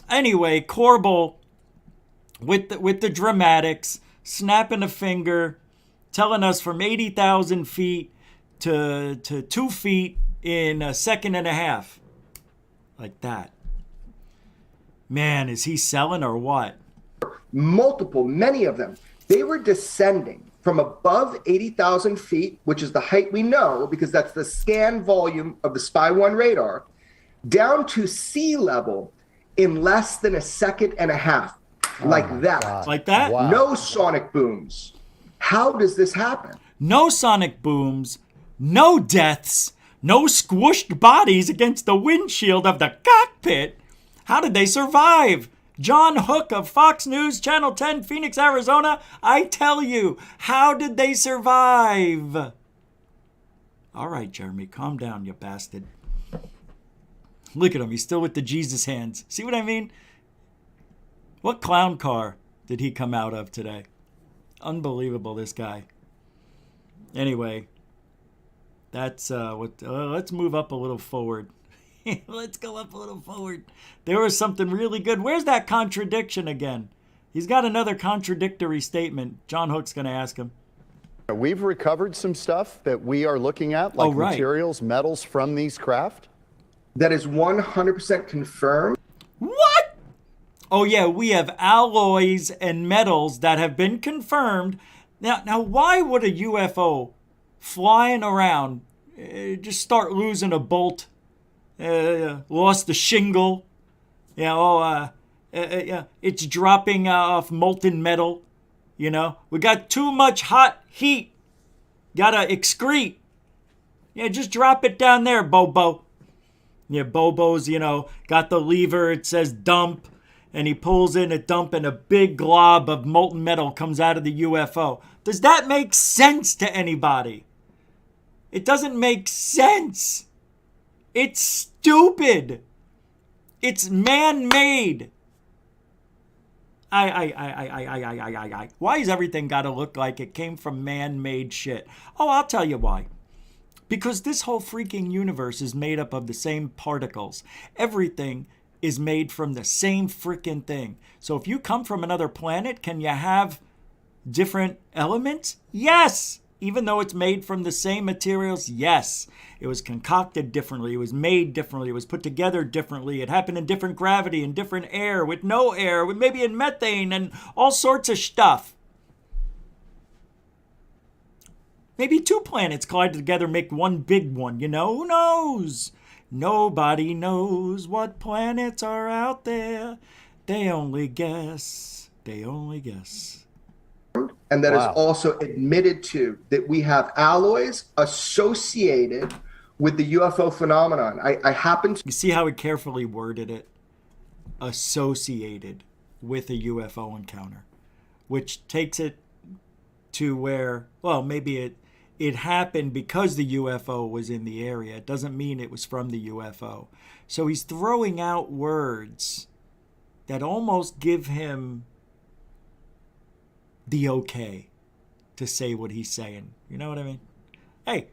Anyway, Corbell, with the dramatics, snapping a finger, telling us from 80,000 feet to 2 feet in a second and a half. Like that. Man, is he selling or what? Many of them. They were descending from above 80,000 feet, which is the height we know because that's the scan volume of the Spy 1 radar, down to sea level in less than a second and a half. Like that. God. Like that? Wow. No sonic booms. How does this happen? No sonic booms, no deaths, no squished bodies against the windshield of the cockpit. How did they survive? John Hook of Fox News, Channel 10, Phoenix, Arizona. I tell you, how did they survive? All right, Jeremy, calm down, you bastard. Look at him. He's still with the Jesus hands. See what I mean? What clown car did he come out of today? Unbelievable, this guy. Anyway, that's what. Let's move up a little forward. Let's go up a little forward. There was something really good. Where's that contradiction again? He's got another contradictory statement. John Hook's going to ask him. We've recovered some stuff that we are looking at, like materials, metals from these craft. That is 100% confirmed. What? Oh, yeah, we have alloys and metals that have been confirmed. Now, why would a UFO flying around just start losing a bolt, lost a shingle, it's dropping off molten metal, We got too much hot heat. Gotta excrete. Yeah, just drop it down there, Bobo. Yeah, Bobo's, got the lever, it says dump, and he pulls in a dump and a big glob of molten metal comes out of the UFO. Does that make sense to anybody? It doesn't make sense. It's stupid. It's man-made. Why has everything got to look like it came from man-made shit? Oh, I'll tell you why. Because this whole freaking universe is made up of the same particles. Everything is made from the same freaking thing. So if you come from another planet, can you have different elements? Yes, even though it's made from the same materials, yes, it was concocted differently, it was made differently, it was put together differently, it happened in different gravity, in different air, with no air, with maybe in methane and all sorts of stuff. Maybe two planets collide together, make one big one, you know? Who knows? Nobody knows what planets are out there. They only guess. They only guess. And that is also admitted to that we have alloys associated with the UFO phenomenon. I happen to... You see how he carefully worded it? Associated with a UFO encounter. Which takes it to where, well, maybe it happened because the UFO was in the area. It doesn't mean it was from the UFO. So he's throwing out words that almost give him the okay to say what he's saying. You know what I mean? Hey.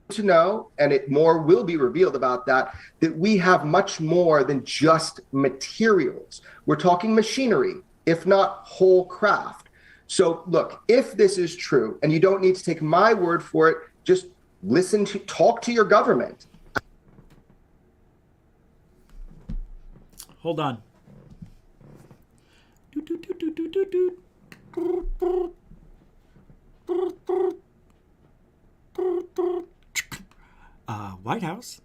To know, and it more will be revealed about that we have much more than just materials. We're talking machinery, if not whole craft. So look, if this is true, and you don't need to take my word for it, just talk to your government. Hold on. White House?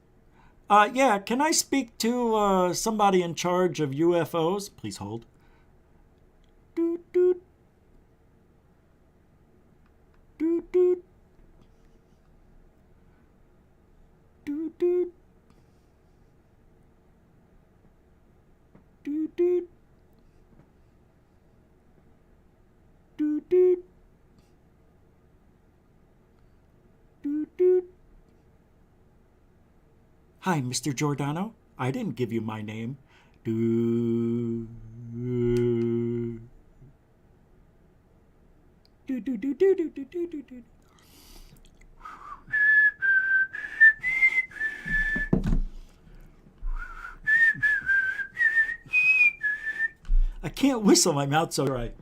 Yeah, can I speak to somebody in charge of UFOs? Please hold. Hi, Mr. Giordano. I didn't give you my name. I can't whistle, my mouth's so dry.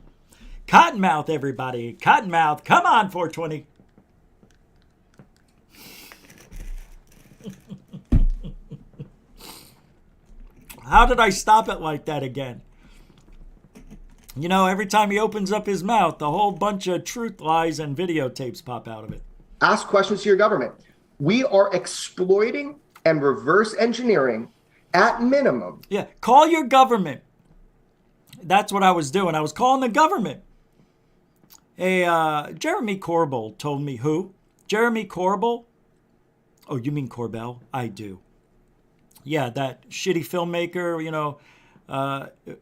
Cottonmouth, everybody. Cottonmouth. Come on, 420. How did I stop it like that again? You know, every time he opens up his mouth, a whole bunch of truth, lies, and videotapes pop out of it. Ask questions to your government. We are exploiting and reverse engineering at minimum. Yeah, call your government. That's what I was doing. I was calling the government. Hey, Jeremy Corbell told me who? Jeremy Corbell? Oh, you mean Corbell? I do. Yeah, that shitty filmmaker, you know,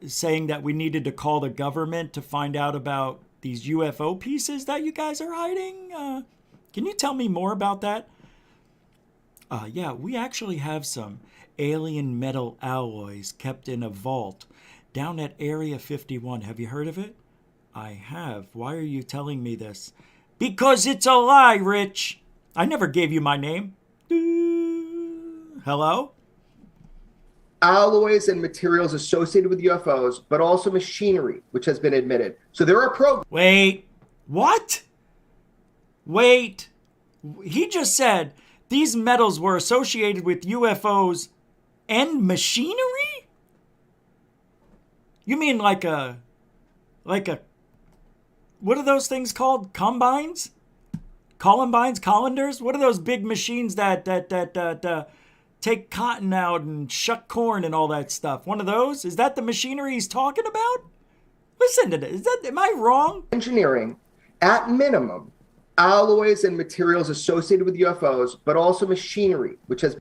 saying that we needed to call the government to find out about these UFO pieces that you guys are hiding. Can you tell me more about that? Yeah, we actually have some alien metal alloys kept in a vault down at Area 51. Have you heard of it? I have. Why are you telling me this? Because it's a lie, Rich. I never gave you my name. Hello? Alloys and materials associated with UFOs, but also machinery, which has been admitted. So there are programs. Wait, what? Wait. He just said these metals were associated with UFOs and machinery? You mean like a, what are those things called? Combines? Columbines? Colanders? What are those big machines that take cotton out and shuck corn and all that stuff? One of those? Is that the machinery he's talking about? Listen to this. Am I wrong? Engineering, at minimum, alloys and materials associated with UFOs, but also machinery, which has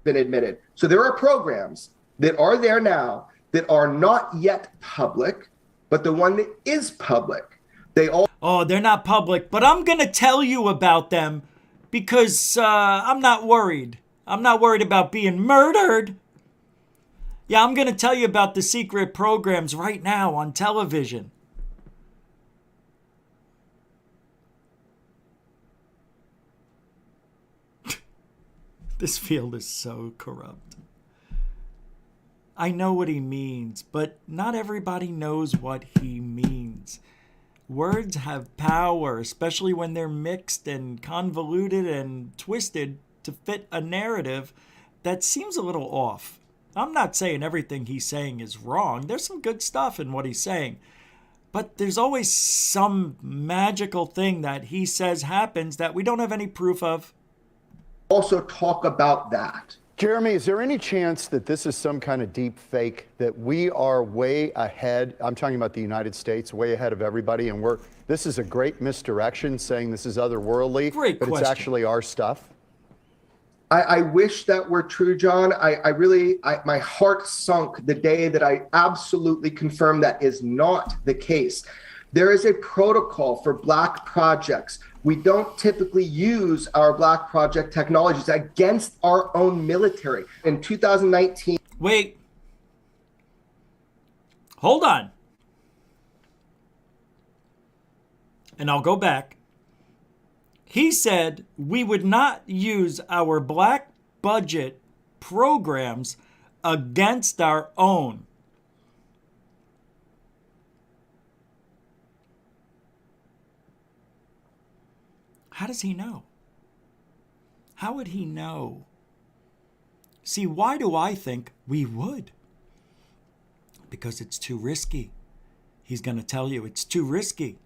been admitted. So there are programs that are there now that are not yet public, but the one that is public, Oh, they're not public, but I'm going to tell you about them because I'm not worried. I'm not worried about being murdered. Yeah, I'm going to tell you about the secret programs right now on television. This field is so corrupt. I know what he means, but not everybody knows what he means. Words have power, especially when they're mixed and convoluted and twisted to fit a narrative that seems a little off. I'm not saying everything he's saying is wrong. There's some good stuff in what he's saying. But there's always some magical thing that he says happens that we don't have any proof of. Also talk about that. Jeremy, is there any chance that this is some kind of deep fake, that we are way ahead? I'm talking about the United States, way ahead of everybody, and this is a great misdirection, saying this is otherworldly, but it's actually our stuff? I wish that were true, John. My heart sunk the day that I absolutely confirmed that is not the case. There is a protocol for black projects. We don't typically use our black project technologies against our own military. In 2019. Wait. Hold on. And I'll go back. He said we would not use our black budget programs against our own. How does he know? How would he know? See, why do I think we would? Because it's too risky. He's going to tell you it's too risky.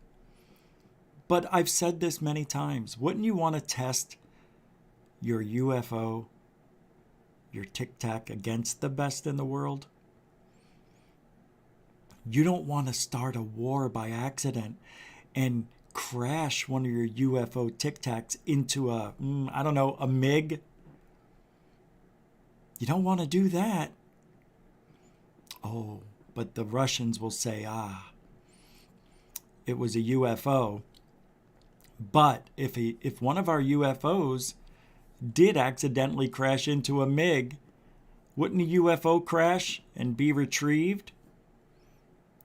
But I've said this many times. Wouldn't you want to test your UFO, your tic-tac against the best in the world? You don't want to start a war by accident and crash one of your UFO tic-tacs into a MiG. You don't want to do that. Oh, but the Russians will say, it was a UFO. But if one of our UFOs did accidentally crash into a MiG, wouldn't a UFO crash and be retrieved?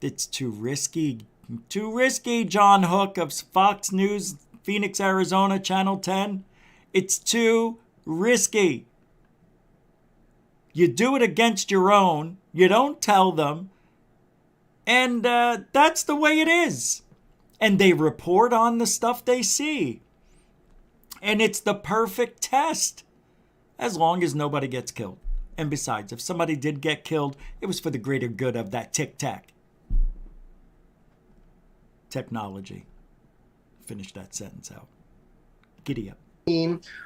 It's too risky. Too risky, John Hook of Fox News, Phoenix, Arizona, Channel 10. It's too risky. You do it against your own. You don't tell them. And that's the way it is. And they report on the stuff they see. And it's the perfect test. As long as nobody gets killed. And besides, if somebody did get killed, it was for the greater good of that tic-tac technology. Finish that sentence out. Giddy up.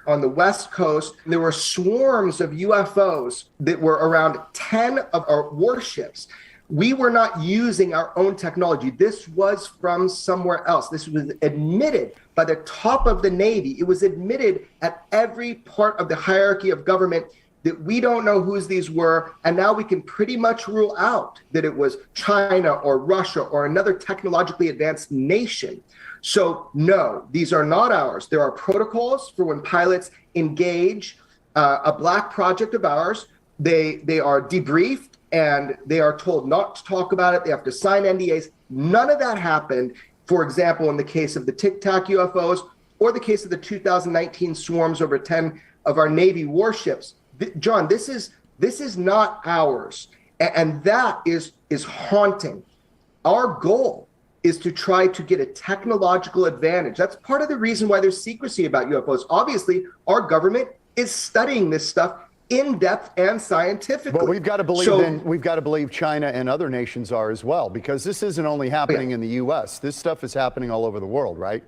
On the West Coast, there were swarms of UFOs that were around 10 of our warships. We were not using our own technology. This was from somewhere else. This was admitted by the top of the Navy. It was admitted at every part of the hierarchy of government that we don't know whose these were. And now we can pretty much rule out that it was China or Russia or another technologically advanced nation. So no, these are not ours. There are protocols for when pilots engage a black project of ours. They are debriefed and they are told not to talk about it. They have to sign NDAs. None of that happened, for example, in the case of the tic-tac UFOs or the case of the 2019 swarms over 10 of our Navy warships. John, this is not ours. And that is haunting. Our goal is to try to get a technological advantage. That's part of the reason why there's secrecy about UFOs. Obviously, our government is studying this stuff in depth and scientifically. But we've got to believe China and other nations are as well, because this isn't only happening in the U.S. This stuff is happening all over the world, right?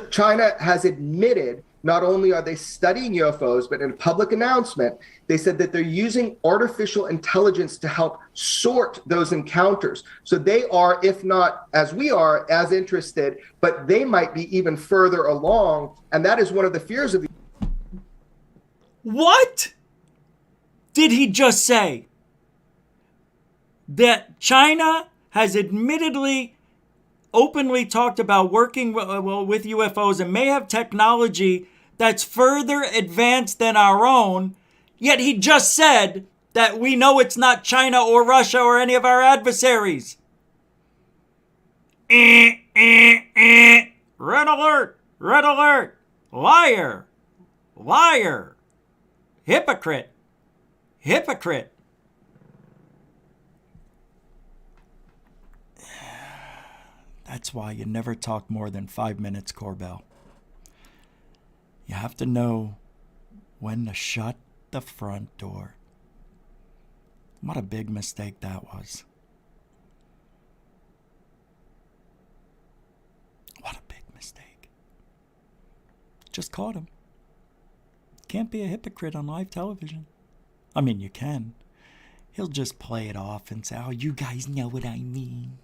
China has admitted not only are they studying UFOs, but in a public announcement, they said that they're using artificial intelligence to help sort those encounters. So they are, if not as we are, as interested, but they might be even further along. And that is one of the fears of the... What did he just say? That China has admittedly openly talked about working with UFOs and may have technology that's further advanced than our own, yet he just said that we know it's not China or Russia or any of our adversaries. Red alert! Red alert! Liar! Liar! Hypocrite! Hypocrite! That's why you never talk more than 5 minutes, Corbell. You have to know when to shut the front door. What a big mistake that was. What a big mistake. Just caught him. Can't be a hypocrite on live television. I mean, you can. He'll just play it off and say, oh, you guys know what I mean.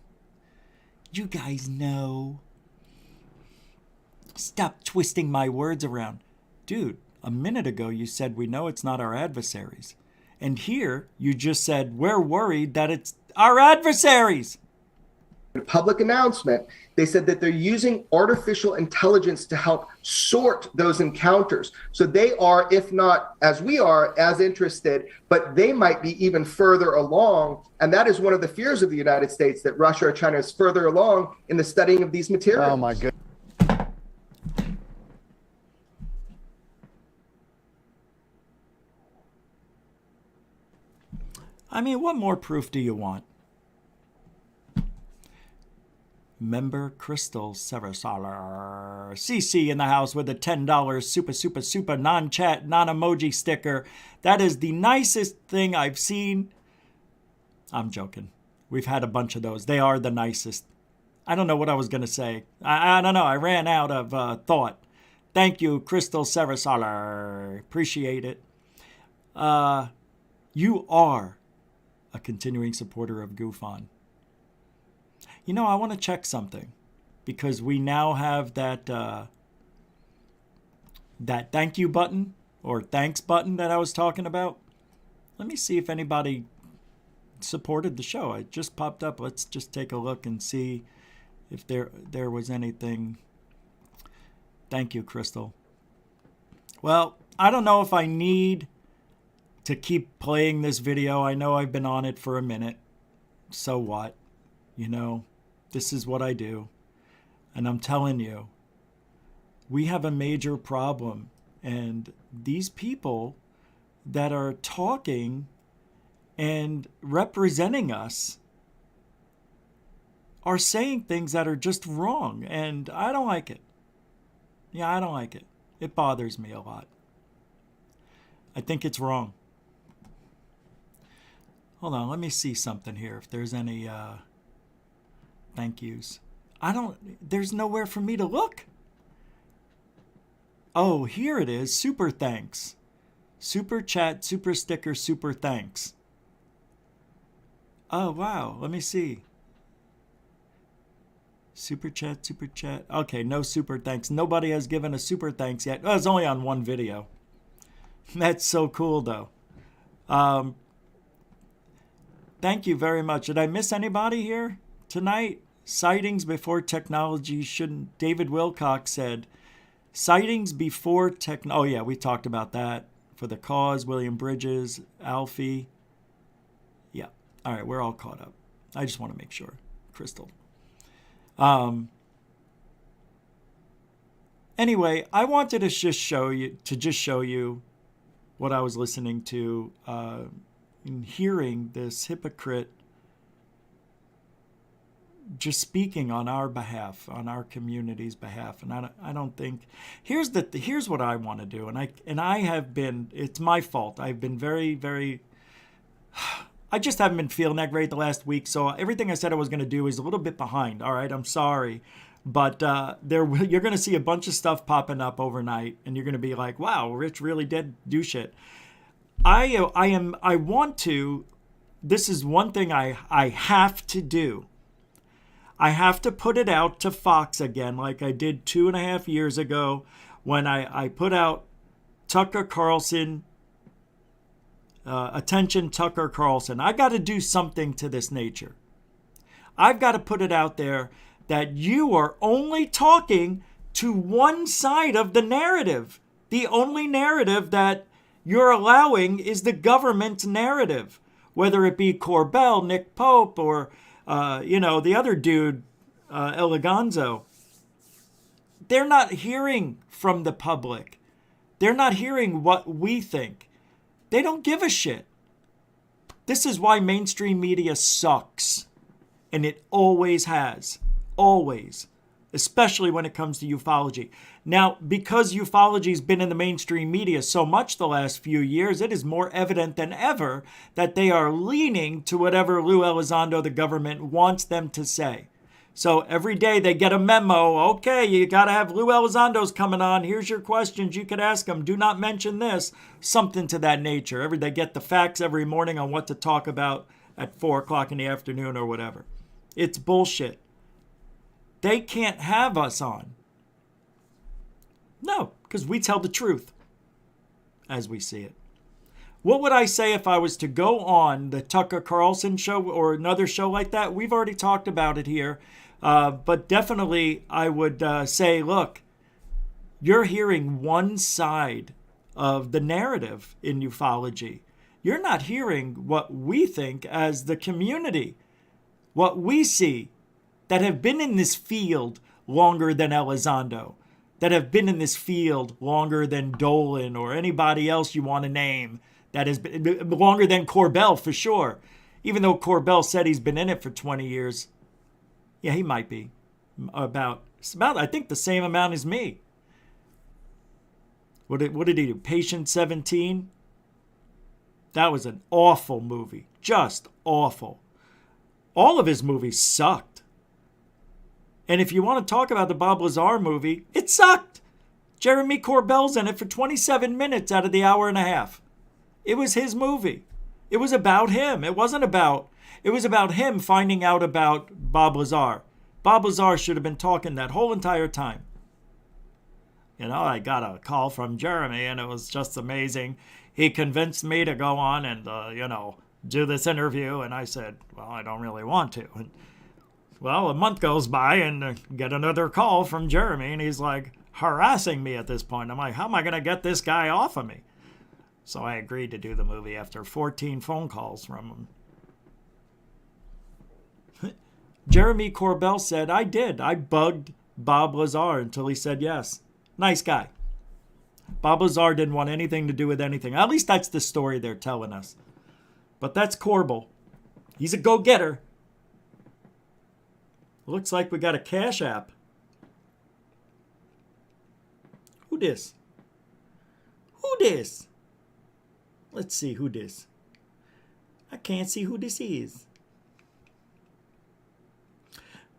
You guys know. Stop twisting my words around. Dude, a minute ago you said we know it's not our adversaries. And here you just said we're worried that it's our adversaries. In a public announcement, they said that they're using artificial intelligence to help sort those encounters. So they are, if not as we are, as interested, but they might be even further along. And that is one of the fears of the United States, that Russia or China is further along in the studying of these materials. Oh, my goodness. I mean, what more proof do you want? Member Crystal Seversaler CC in the house with a $10 super non-chat, non-emoji sticker. That is the nicest thing I've seen. I'm joking. We've had a bunch of those. They are the nicest. I don't know what I was going to say. I don't know. I ran out of thought. Thank you, Crystal Seversaler. Appreciate it. You are a continuing supporter of Goof On. You know, I want to check something, because we now have that that thank you button or thanks button that I was talking about. Let me see if anybody supported the show. It just popped up. Let's just take a look and see if there was anything. Thank you, Crystal. Well, I don't know if I need to keep playing this video. I know I've been on it for a minute. So what? You know, this is what I do. And I'm telling you, we have a major problem. And these people that are talking and representing us are saying things that are just wrong. And I don't like it. Yeah, I don't like it. It bothers me a lot. I think it's wrong. Hold on, let me see something here. If there's any thank yous. There's nowhere for me to look. Oh, here it is. Super thanks. Super chat, super sticker, super thanks. Oh, wow. Let me see. Super chat, super chat. Okay, no super thanks. Nobody has given a super thanks yet. Oh, it's only on one video. That's so cool, though. Thank you very much. Did I miss anybody here tonight? Sightings before technology shouldn't. David Wilcox said, sightings before oh yeah, we talked about that. For the cause, William Bridges, Alfie. Yeah. All right, we're all caught up. I just want to make sure. Crystal. Anyway, I wanted to just show you what I was listening to and hearing this hypocrite just speaking on our behalf, on our community's behalf. And I don't think here's what I want to do. And I have been, it's my fault. I've been very I just haven't been feeling that great the last week. So everything I said I was going to do is a little bit behind. All right, I'm sorry. But you're going to see a bunch of stuff popping up overnight, and you're going to be like, wow, Rich really did do shit. I want to, this is one thing I have to do. I have to put it out to Fox again, like I did 2.5 years ago when I put out Tucker Carlson, attention Tucker Carlson. I got to do something to this nature. I've got to put it out there that you are only talking to one side of the narrative. The only narrative that you're allowing is the government narrative, whether it be Corbell, Nick Pope, or the other dude, Eleganzo. They're not hearing from the public. They're not hearing what we think. They don't give a shit. This is why mainstream media sucks. And it always has. Always. Especially when it comes to ufology. Now, because ufology's been in the mainstream media so much the last few years, it is more evident than ever that they are leaning to whatever Lou Elizondo, the government, wants them to say. So every day they get a memo. Okay, you got to have Lou Elizondo's coming on. Here's your questions. You could ask him. Do not mention this. Something to that nature. They get the facts every morning on what to talk about at 4 o'clock in the afternoon or whatever. It's bullshit. They can't have us on. No, because we tell the truth as we see it. What would I say if I was to go on the Tucker Carlson show or another show like that? We've already talked about it here. But definitely I would say, look, you're hearing one side of the narrative in ufology. You're not hearing what we think as the community, what we see that have been in this field longer than Elizondo, that have been in this field longer than Dolan or anybody else you want to name, that has been longer than Corbell for sure. Even though Corbell said he's been in it for 20 years. Yeah, he might be. About I think, the same amount as me. What did he do? Patient 17? That was an awful movie. Just awful. All of his movies sucked. And if you want to talk about the Bob Lazar movie, it sucked. Jeremy Corbell's in it for 27 minutes out of the hour and a half. It was his movie. It was about him. It was about him finding out about Bob Lazar. Bob Lazar should have been talking that whole entire time. You know, I got a call from Jeremy, and it was just amazing. He convinced me to go on and, do this interview. And I said, well, I don't really want to. And, well, a month goes by and get another call from Jeremy, and he's like harassing me at this point. I'm like, how am I going to get this guy off of me? So I agreed to do the movie after 14 phone calls from him. Jeremy Corbell said, I did. I bugged Bob Lazar until he said yes. Nice guy. Bob Lazar didn't want anything to do with anything. At least that's the story they're telling us. But that's Corbell. He's a go-getter. Looks like we got a Cash App. Who this? Who this? Let's see who this. I can't see who this is.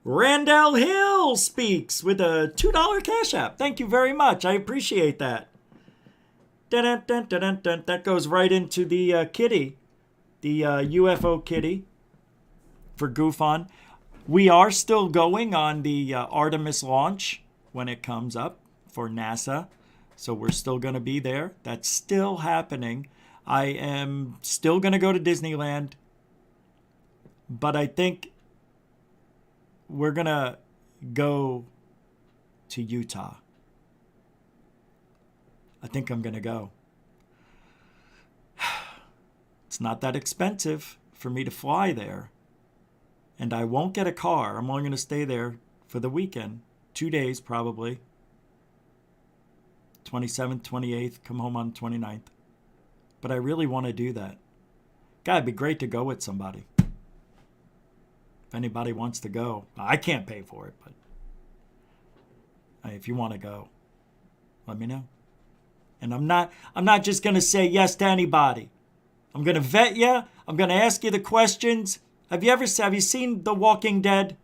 Randall Hill speaks with a $2 Cash App. Thank you very much. I appreciate that. Dun, dun, dun, dun, dun. That goes right into the kitty, the UFO kitty for Goof On. We are still going on the Artemis launch when it comes up for NASA. So we're still going to be there. That's still happening. I am still going to go to Disneyland. But I think we're going to go to Utah. I think I'm going to go. It's not that expensive for me to fly there. And I won't get a car. I'm only going to stay there for the weekend. 2 days probably. 27th, 28th, come home on 29th. But I really want to do that. God, it'd be great to go with somebody. If anybody wants to go. I can't pay for it, but if you want to go, let me know. And I'm not just going to say yes to anybody. I'm going to vet you. I'm going to ask you the questions. Have you seen The Walking Dead?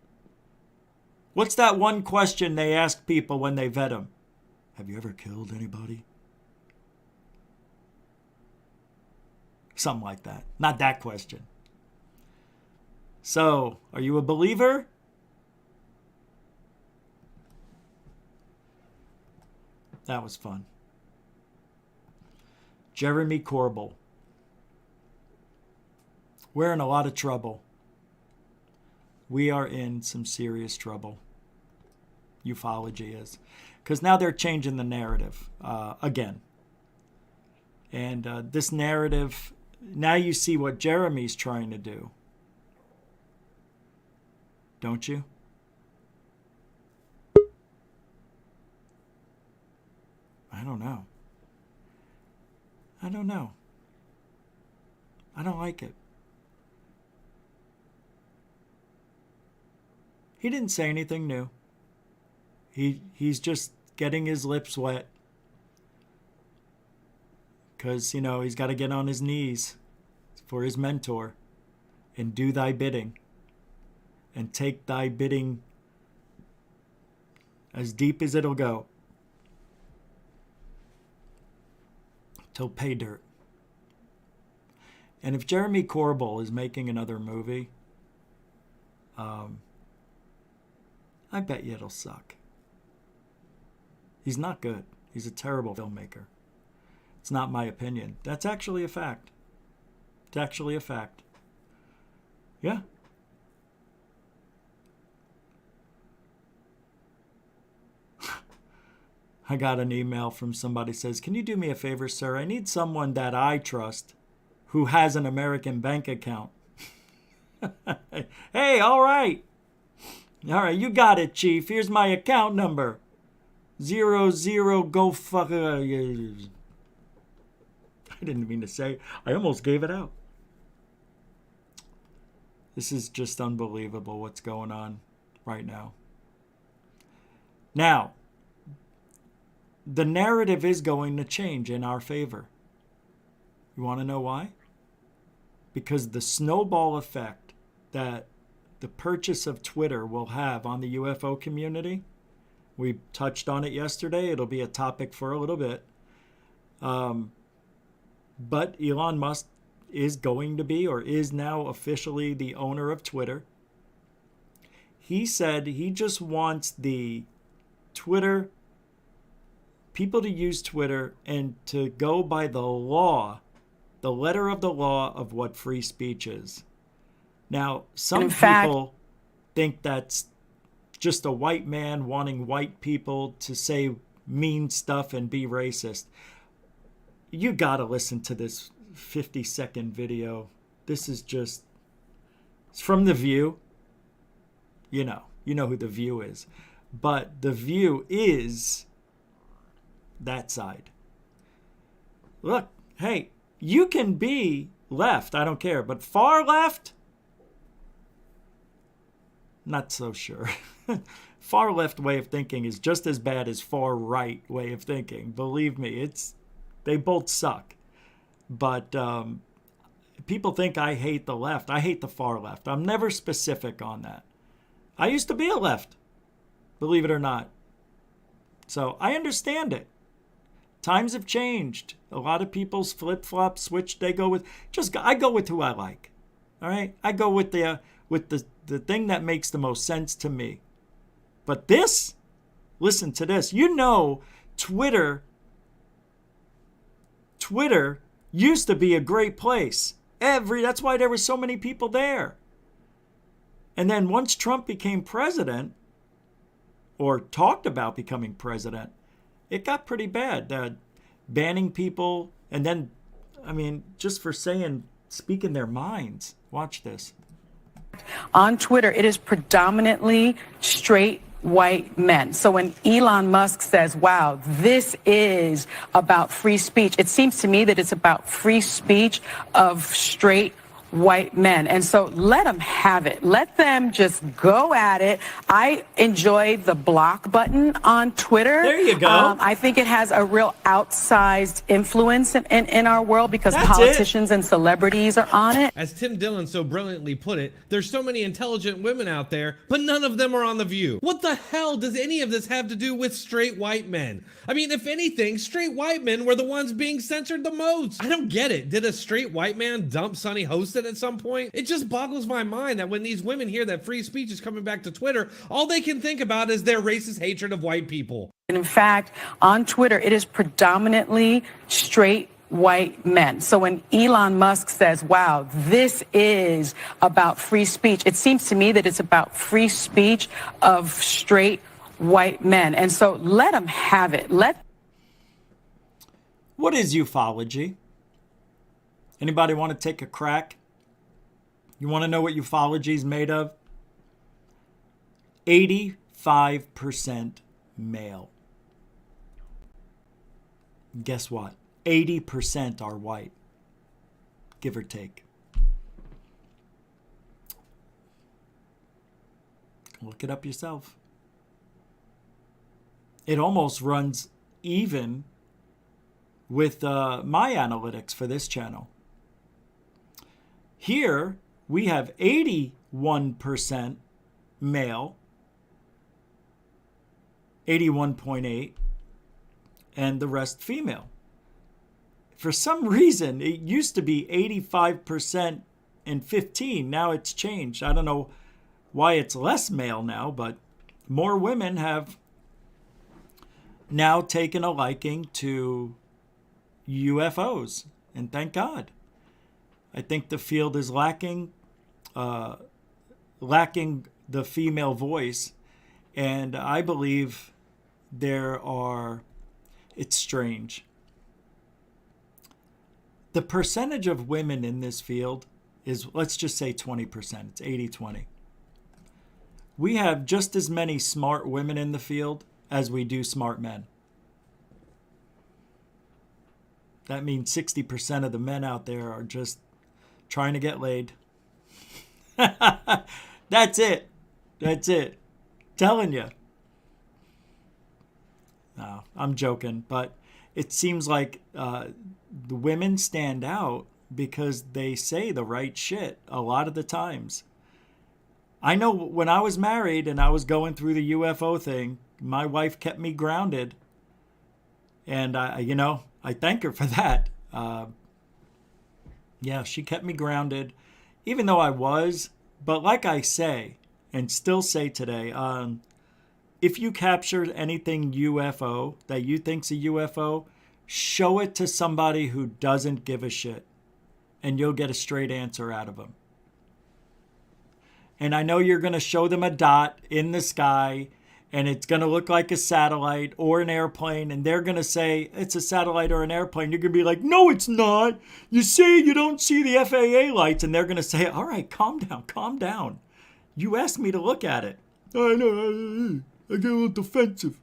What's that one question they ask people when they vet them? Have you ever killed anybody? Something like that. Not that question. So, are you a believer? That was fun. Jeremy Corbell. We're in a lot of trouble. We are in some serious trouble. Ufology is. Because now they're changing the narrative again. And this narrative, now you see what Jeremy's trying to do. Don't you? I don't know. I don't like it. He didn't say anything new. He's just getting his lips wet. Because, he's got to get on his knees for his mentor and do thy bidding. And take thy bidding as deep as it'll go. Till pay dirt. And if Jeremy Corbell is making another movie, I bet you it'll suck. He's not good. He's a terrible filmmaker. It's not my opinion. That's actually a fact. It's actually a fact. Yeah. I got an email from somebody says, "Can you do me a favor, sir? I need someone that I trust who has an American bank account." Hey, all right. All right, you got it, Chief. Here's my account number. 00 go fuck. I didn't mean to say. I almost gave it out. This is just unbelievable what's going on right now. Now, the narrative is going to change in our favor. You want to know why? Because the snowball effect that the purchase of Twitter will have on the UFO community, we touched on it yesterday. It'll be a topic for a little bit. But Elon Musk is going to be, or is now officially, the owner of Twitter. He said he just wants the Twitter, people to use Twitter and to go by the law, the letter of the law of what free speech is. Now, some people think that's just a white man wanting white people to say mean stuff and be racist. You gotta listen to this 50-second video. This is just, it's from The View. You know who The View is. But The View is that side. Look, hey, you can be left, I don't care, but far left? Not so sure. Far left way of thinking is just as bad as far right way of thinking. Believe me, they both suck. But people think I hate the left. I hate the far left. I'm never specific on that. I used to be a left, believe it or not. So I understand it. Times have changed. A lot of people's flip-flop switch, I go with who I like. All right? I go with the thing that makes the most sense to me. But this, listen to this. Twitter used to be a great place. That's why there were so many people there. And then once Trump became president, or talked about becoming president, it got pretty bad. Banning people, and then, just for speaking their minds. Watch this. On Twitter, it is predominantly straight white men. So when Elon Musk says, wow, this is about free speech, it seems to me that it's about free speech of straight white men. And so let them have it. Let them just go at it. I enjoy the block button on Twitter. There you go. I think it has a real outsized influence in our world because politicians and celebrities are on it. As Tim Dillon so brilliantly put it, there's so many intelligent women out there, but none of them are on The View. What the hell does any of this have to do with straight white men? If anything, straight white men were the ones being censored the most. I don't get it. Did a straight white man dump Sonny Hosted at some point? It just boggles my mind that when these women hear that free speech is coming back to Twitter, all they can think about is their racist hatred of white people. And in fact, on Twitter, it is predominantly straight white men. So when Elon Musk says, wow, this is about free speech, it seems to me that it's about free speech of straight white men. And so let them have it. What is ufology? Anybody want to take a crack? You want to know what ufology is made of? 85% male. Guess what? 80% are white, give or take. Look it up yourself. It almost runs even with my analytics for this channel. Here, we have 81% male, 81.8, and the rest female. For some reason, it used to be 85% and 15. Now it's changed. I don't know why it's less male now, but more women have now taken a liking to UFOs, and thank God. I think the field is lacking the female voice, and I believe it's strange. The percentage of women in this field is, let's just say 20%. It's 80-20. We have just as many smart women in the field as we do smart men. That means 60% of the men out there are just trying to get laid. That's it. That's it. Telling you. No, I'm joking, but it seems like the women stand out because they say the right shit a lot of the times. I know when I was married and I was going through the UFO thing, my wife kept me grounded. And I thank her for that. Yeah, she kept me grounded, even though I was. But like I say, and still say today, if you capture anything UFO that you think's a UFO, show it to somebody who doesn't give a shit, and you'll get a straight answer out of them. And I know you're going to show them a dot in the sky, and it's going to look like a satellite or an airplane, and they're going to say it's a satellite or an airplane. You're going to be like, no, it's not. You see, you don't see the FAA lights. And they're going to say, all right, calm down, calm down. You asked me to look at it. I know, I get a little defensive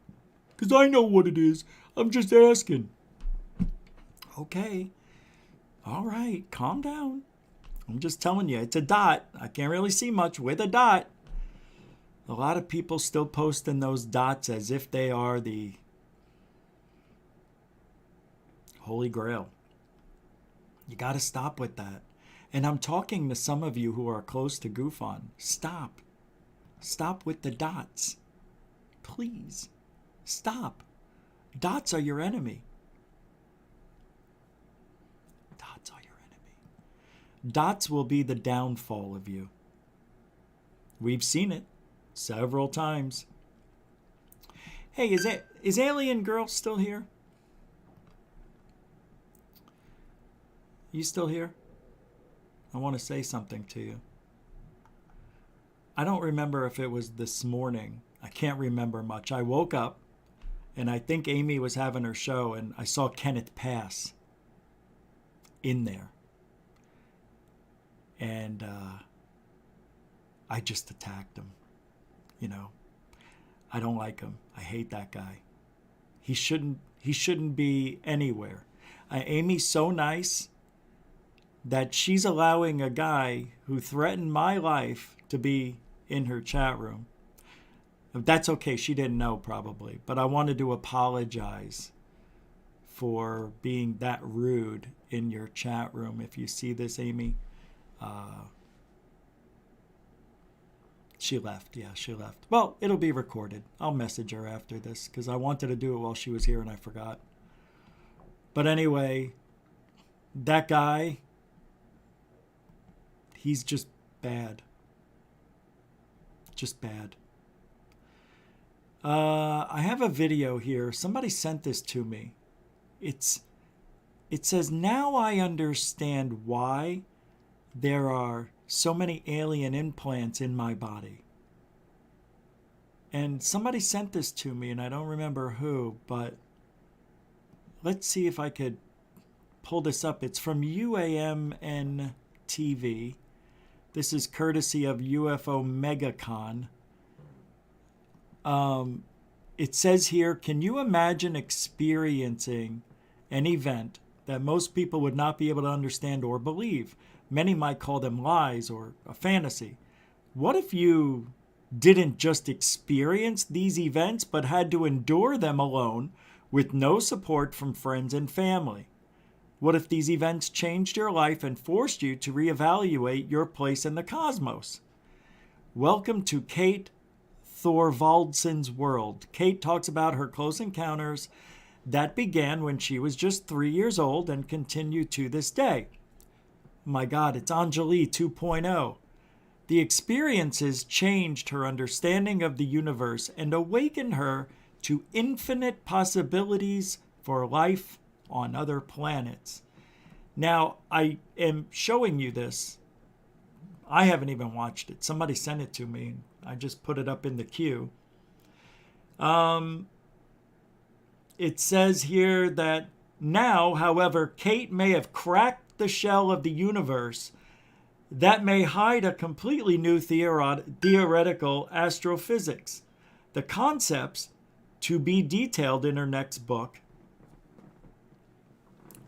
because I know what it is. I'm just asking. Okay. All right, calm down. I'm just telling you, it's a dot. I can't really see much with a dot. A lot of people still posting those dots as if they are the Holy Grail. You got to stop with that. And I'm talking to some of you who are close to Goof On. Stop. Stop with the dots. Please. Stop. Dots are your enemy. Dots are your enemy. Dots will be the downfall of you. We've seen it several times. Hey, is Alien Girl still here? You still here? I want to say something to you. I don't remember if it was this morning. I can't remember much. I woke up and I think Amy was having her show and I saw Kenneth Pass in there. And I just attacked him. You know, I don't like him. I hate that guy. He shouldn't be anywhere. Amy's so nice that she's allowing a guy who threatened my life to be in her chat room. That's okay. She didn't know probably, but I wanted to apologize for being that rude in your chat room. If you see this, Amy, she left. Yeah, she left. Well, it'll be recorded. I'll message her after this because I wanted to do it while she was here and I forgot. But anyway, that guy, he's just bad. Just bad. I have a video here. Somebody sent this to me. It says, now I understand why there are so many alien implants in my body. And somebody sent this to me, and I don't remember who, but let's see if I could pull this up. It's from UAMN TV. This is courtesy of UFO MegaCon. It says here, can you imagine experiencing an event that most people would not be able to understand or believe? Many might call them lies or a fantasy. What if you didn't just experience these events, but had to endure them alone with no support from friends and family? What if these events changed your life and forced you to reevaluate your place in the cosmos? Welcome to Kate Thorvaldson's world. Kate talks about her close encounters that began when she was just 3 years old and continue to this day. My God, it's Anjali 2.0. The experiences changed her understanding of the universe and awakened her to infinite possibilities for life on other planets. Now, I am showing you this. I haven't even watched it. Somebody sent it to me. I just put it up in the queue. It says here that now, however, Kate may have cracked the shell of the universe that may hide a completely new theoretical astrophysics. The concepts to be detailed in her next book,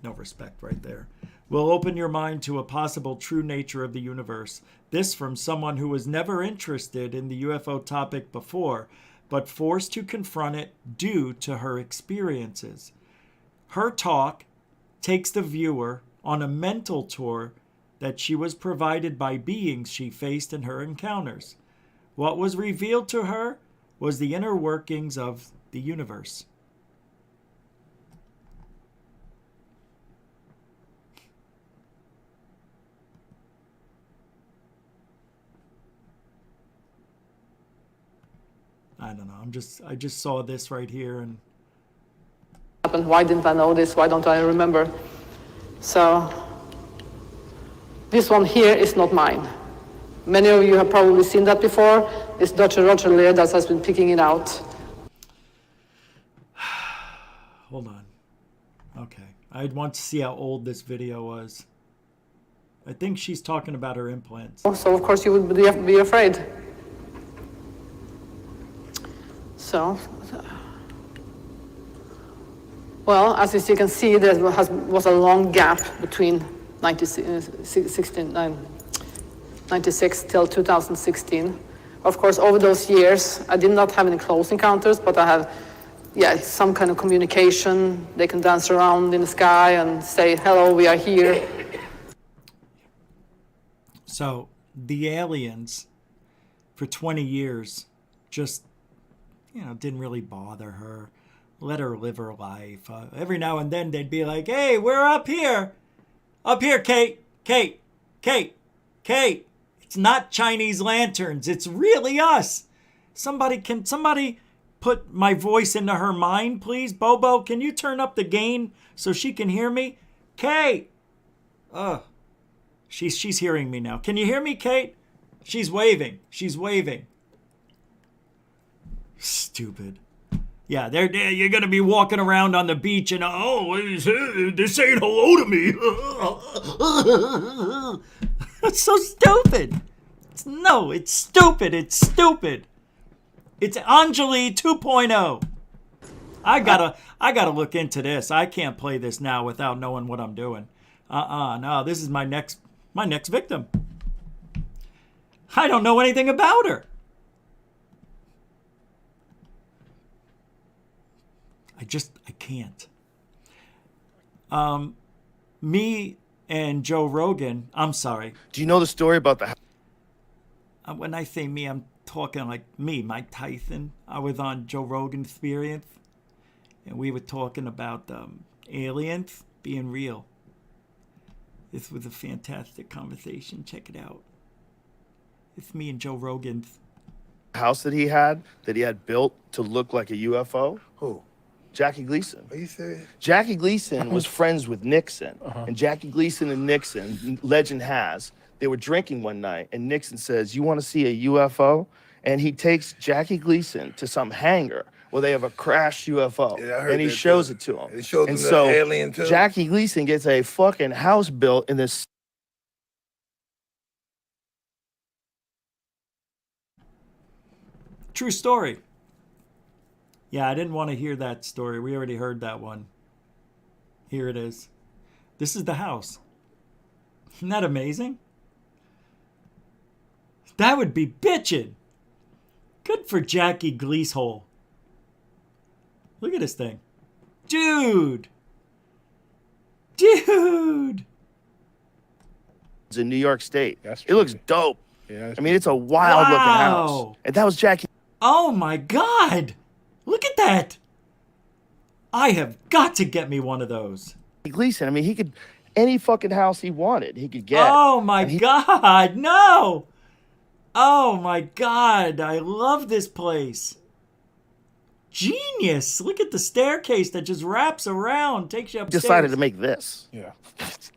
no respect right there, will open your mind to a possible true nature of the universe. This from someone who was never interested in the UFO topic before, but forced to confront it due to her experiences. Her talk takes the viewer on a mental tour that she was provided by beings she faced in her encounters. What was revealed to her was the inner workings of the universe. I don't know. I just saw this right here and happened. Why didn't I know this? Why don't I remember? So this one here is not mine. Many of you have probably seen that before. It's Dr. Roger Lear that has been picking it out. Hold on. Okay. I'd want to see how old this video was. I think she's talking about her implants. So of course you would be afraid. So, well, as you can see, there was a long gap between 96 till 2016. Of course, over those years, I did not have any close encounters, but I had, some kind of communication. They can dance around in the sky and say, hello, we are here. So, the aliens, for 20 years, just didn't really bother her. Let her live her life. Every now and then they'd be like, hey, we're up here. Up here, Kate. Kate. Kate. Kate. It's not Chinese lanterns. It's really us. Somebody put my voice into her mind, please? Bobo, can you turn up the gain so she can hear me? Kate. She's hearing me now. Can you hear me, Kate? She's waving. She's waving. Stupid. Yeah, you're going to be walking around on the beach and, they're saying hello to me. That's so stupid. It's stupid. It's stupid. It's Anjali 2.0. I gotta look into this. I can't play this now without knowing what I'm doing. No, this is my next victim. I don't know anything about her. I can't. Me and Joe Rogan, I'm sorry. Do you know the story about the... When I say me, I'm talking like me, Mike Tyson. I was on Joe Rogan Experience, and we were talking about aliens being real. This was a fantastic conversation. Check it out. It's me and Joe Rogan's house that he had built to look like a UFO. Who? Jackie Gleason. Are you serious? Jackie Gleason was friends with Nixon. And Jackie Gleason and Nixon, legend has, they were drinking one night and Nixon says, you want to see a UFO? And he takes Jackie Gleason to some hangar where they have a crashed UFO. Yeah, I heard and he that shows too. it to him. It shows and him so the alien too. Jackie Gleason gets a fucking house built in this... true story. Yeah, I didn't want to hear that story. We already heard that one. Here it is. This is the house. Isn't that amazing? That would be bitchin'. Good for Jackie Gleason. Look at this thing. Dude. Dude. It's in New York State. That's It looks dope. Yeah, I mean, it's a wild looking house. Wow. And that was Jackie Oh my God. Look at that. I have got to get me one of those. Gleason. I mean, he could, any fucking house he wanted, he could get. Oh my God. No. Oh my God. I love this place. Genius. Look at the staircase that just wraps around, takes you upstairs. Decided to make this. Yeah.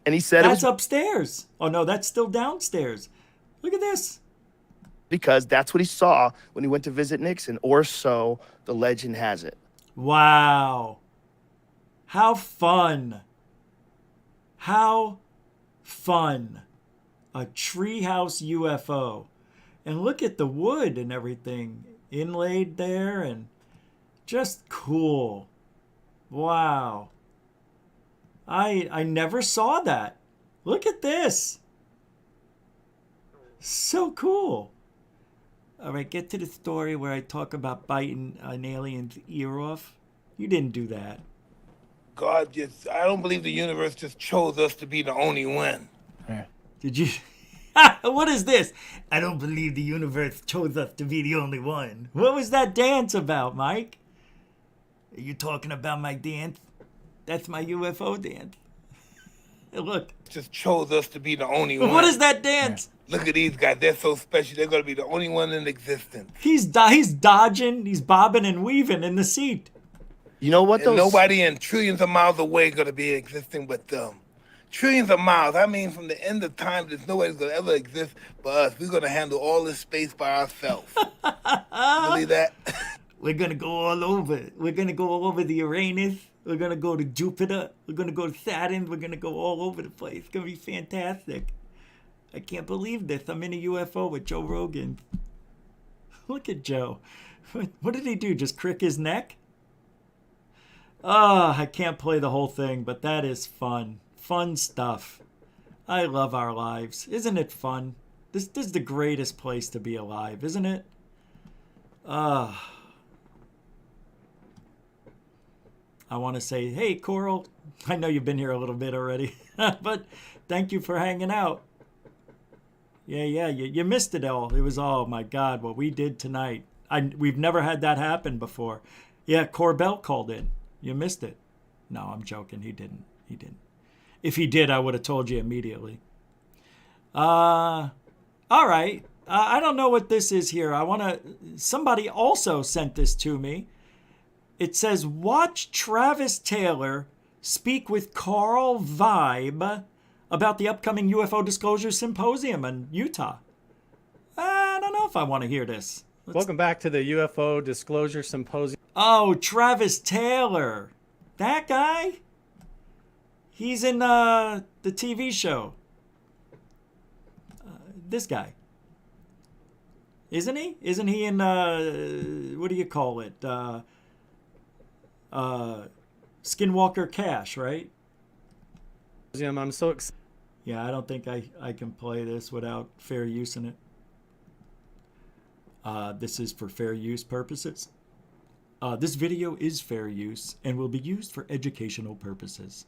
And he said That's it was upstairs. Oh no, that's still downstairs. Look at this. because that's what he saw when he went to visit Nixon, or so the legend has it. Wow. How fun. How fun. A treehouse UFO. And look at the wood and everything inlaid there, and just cool. Wow. I never saw that. Look at this. So cool. All right, get to the story where I talk about biting an alien's ear off. You didn't do that. God just, I don't believe the universe just chose us to be the only one. Did you? What is this? I don't believe the universe chose us to be the only one. What was that dance about, Mike? Are you talking about my dance? That's my UFO dance. Look. Just chose us to be the only one. What is that dance? Look at these guys. They're so special. They're going to be the only one in existence. He's dodging, he's bobbing and weaving in the seat. You know what, And nobody in trillions of miles away going to be existing but them. Trillions of miles. I mean, from the end of time, there's nobody's going to ever exist but us. We're going to handle all this space by ourselves. Believe that? We're going to go all over. We're going to go all over the Uranus. We're going to go to Jupiter. We're going to go to Saturn. We're going to go all over the place. It's going to be fantastic. I can't believe this. I'm in a UFO with Joe Rogan. Look at Joe. What did he do? Just crick his neck? Oh, I can't play the whole thing, but that is fun. Fun stuff. I love our lives. Isn't it fun? This is the greatest place to be alive, isn't it? I want to say, hey, Coral, I know you've been here a little bit already, but thank you for hanging out. Yeah, you missed it all. It was, oh my God, what we did tonight. We've never had that happen before. Yeah, Corbell called in. You missed it. No, I'm joking. He didn't. If he did, I would have told you immediately. All right. I don't know what this is here. Somebody also sent this to me. It says, watch Travis Taylor speak with Carl Vibe about the upcoming UFO Disclosure Symposium in Utah. I don't know if I want to hear this. Welcome back to the UFO Disclosure Symposium. Oh, Travis Taylor. That guy? He's in the TV show. This guy. Isn't he? Isn't he in, what do you call it? Skinwalker Cash, right? I'm so excited. Yeah, I don't think I can play this without fair use in it. This is for fair use purposes. This video is fair use and will be used for educational purposes.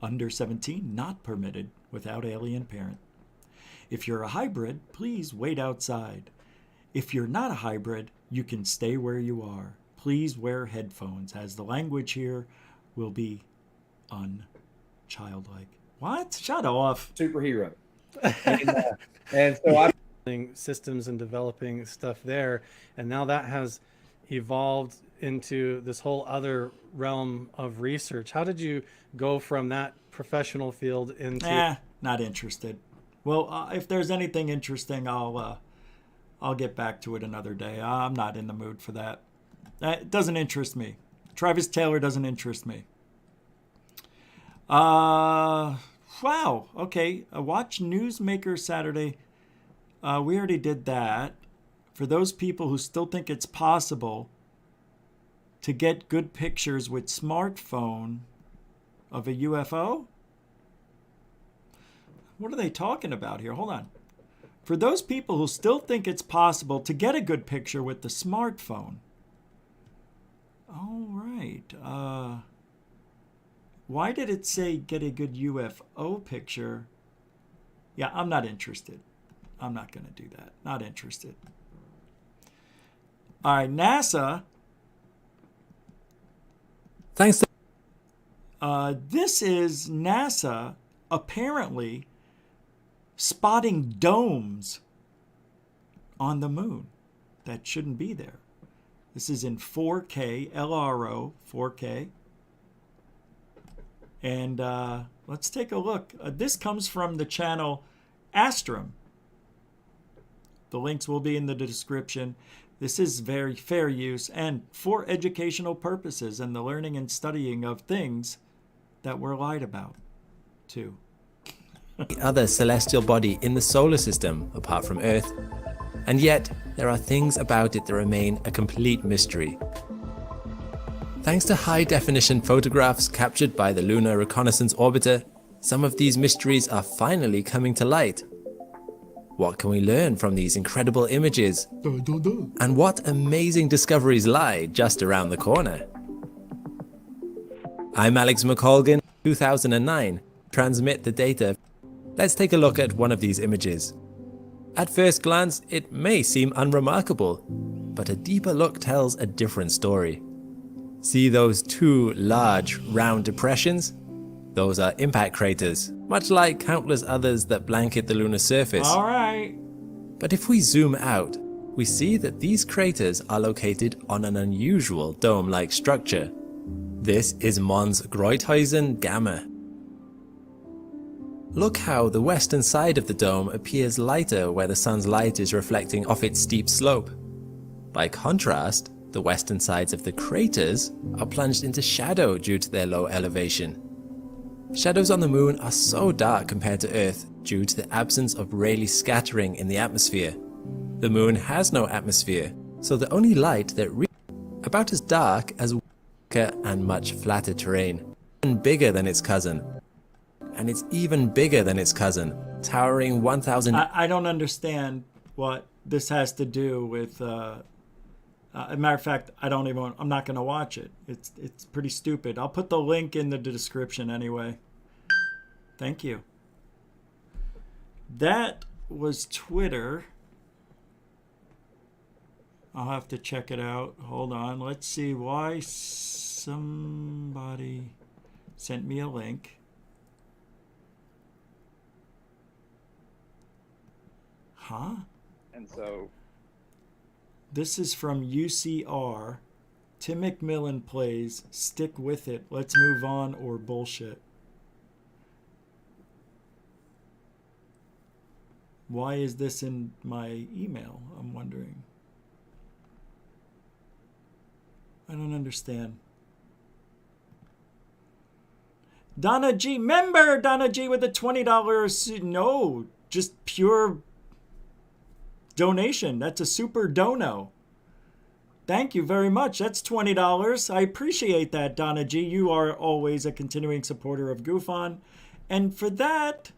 Under 17, not permitted without alien parent. If you're a hybrid, please wait outside. If you're not a hybrid, you can stay where you are. Please wear headphones, as the language here will be unchildlike. What? Shut off. Superhero. And so I'm systems and developing stuff there, and now that has evolved into this whole other realm of research. How did you go from that professional field into not interested. Well, if there's anything interesting, I'll get back to it another day. I'm not in the mood for that. That doesn't interest me. Travis Taylor doesn't interest me. Wow. Okay. Watch Newsmaker Saturday. We already did that. For those people who still think it's possible to get good pictures with smartphone of a UFO? What are they talking about here? Hold on. For those people who still think it's possible to get a good picture with the smartphone. All right. Why did it say get a good UFO picture? Yeah, I'm not interested. I'm not going to do that. Not interested. All right, NASA. Thanks to this is NASA apparently spotting domes on the moon that shouldn't be there. This is in 4K, LRO 4K. And let's take a look. This comes from the channel Astrum. The links will be in the description. This is very fair use and for educational purposes and the learning and studying of things that we're lied about, too. the other celestial body in the solar system, apart from Earth. And yet, there are things about it that remain a complete mystery. Thanks to high-definition photographs captured by the Lunar Reconnaissance Orbiter, some of these mysteries are finally coming to light. What can we learn from these incredible images? And what amazing discoveries lie just around the corner? I'm Alex McColgan, 2009, transmit the data. Let's take a look at one of these images. At first glance, it may seem unremarkable, but a deeper look tells a different story. See those two large, round depressions? Those are impact craters, much like countless others that blanket the lunar surface. All right. But if we zoom out, we see that these craters are located on an unusual dome-like structure. This is Mons Greuthuysen Gamma. Look how the western side of the dome appears lighter where the sun's light is reflecting off its steep slope. By contrast, the western sides of the craters are plunged into shadow due to their low elevation. Shadows on the moon are so dark compared to Earth due to the absence of Rayleigh scattering in the atmosphere. The moon has no atmosphere, so the only light that reaches about as dark as weaker and much flatter terrain, and bigger than its cousin. And it's even bigger than its cousin, towering 1,000. I don't understand what this has to do with. As a matter of fact, I'm not going to watch it. It's pretty stupid. I'll put the link in the description anyway. Thank you. That was Twitter. I'll have to check it out. Hold on. Let's see why somebody sent me a link. Huh? And so this is from UCR. Tim McMillan plays Stick With It, Let's Move On, or Bullshit. Why is this in my email? I'm wondering. I don't understand. Donna G. Member! Donna G with a $20. No, just pure donation. That's a super dono. Thank you very much. That's $20. I appreciate that, Donna G. You are always a continuing supporter of Goof On. And for that...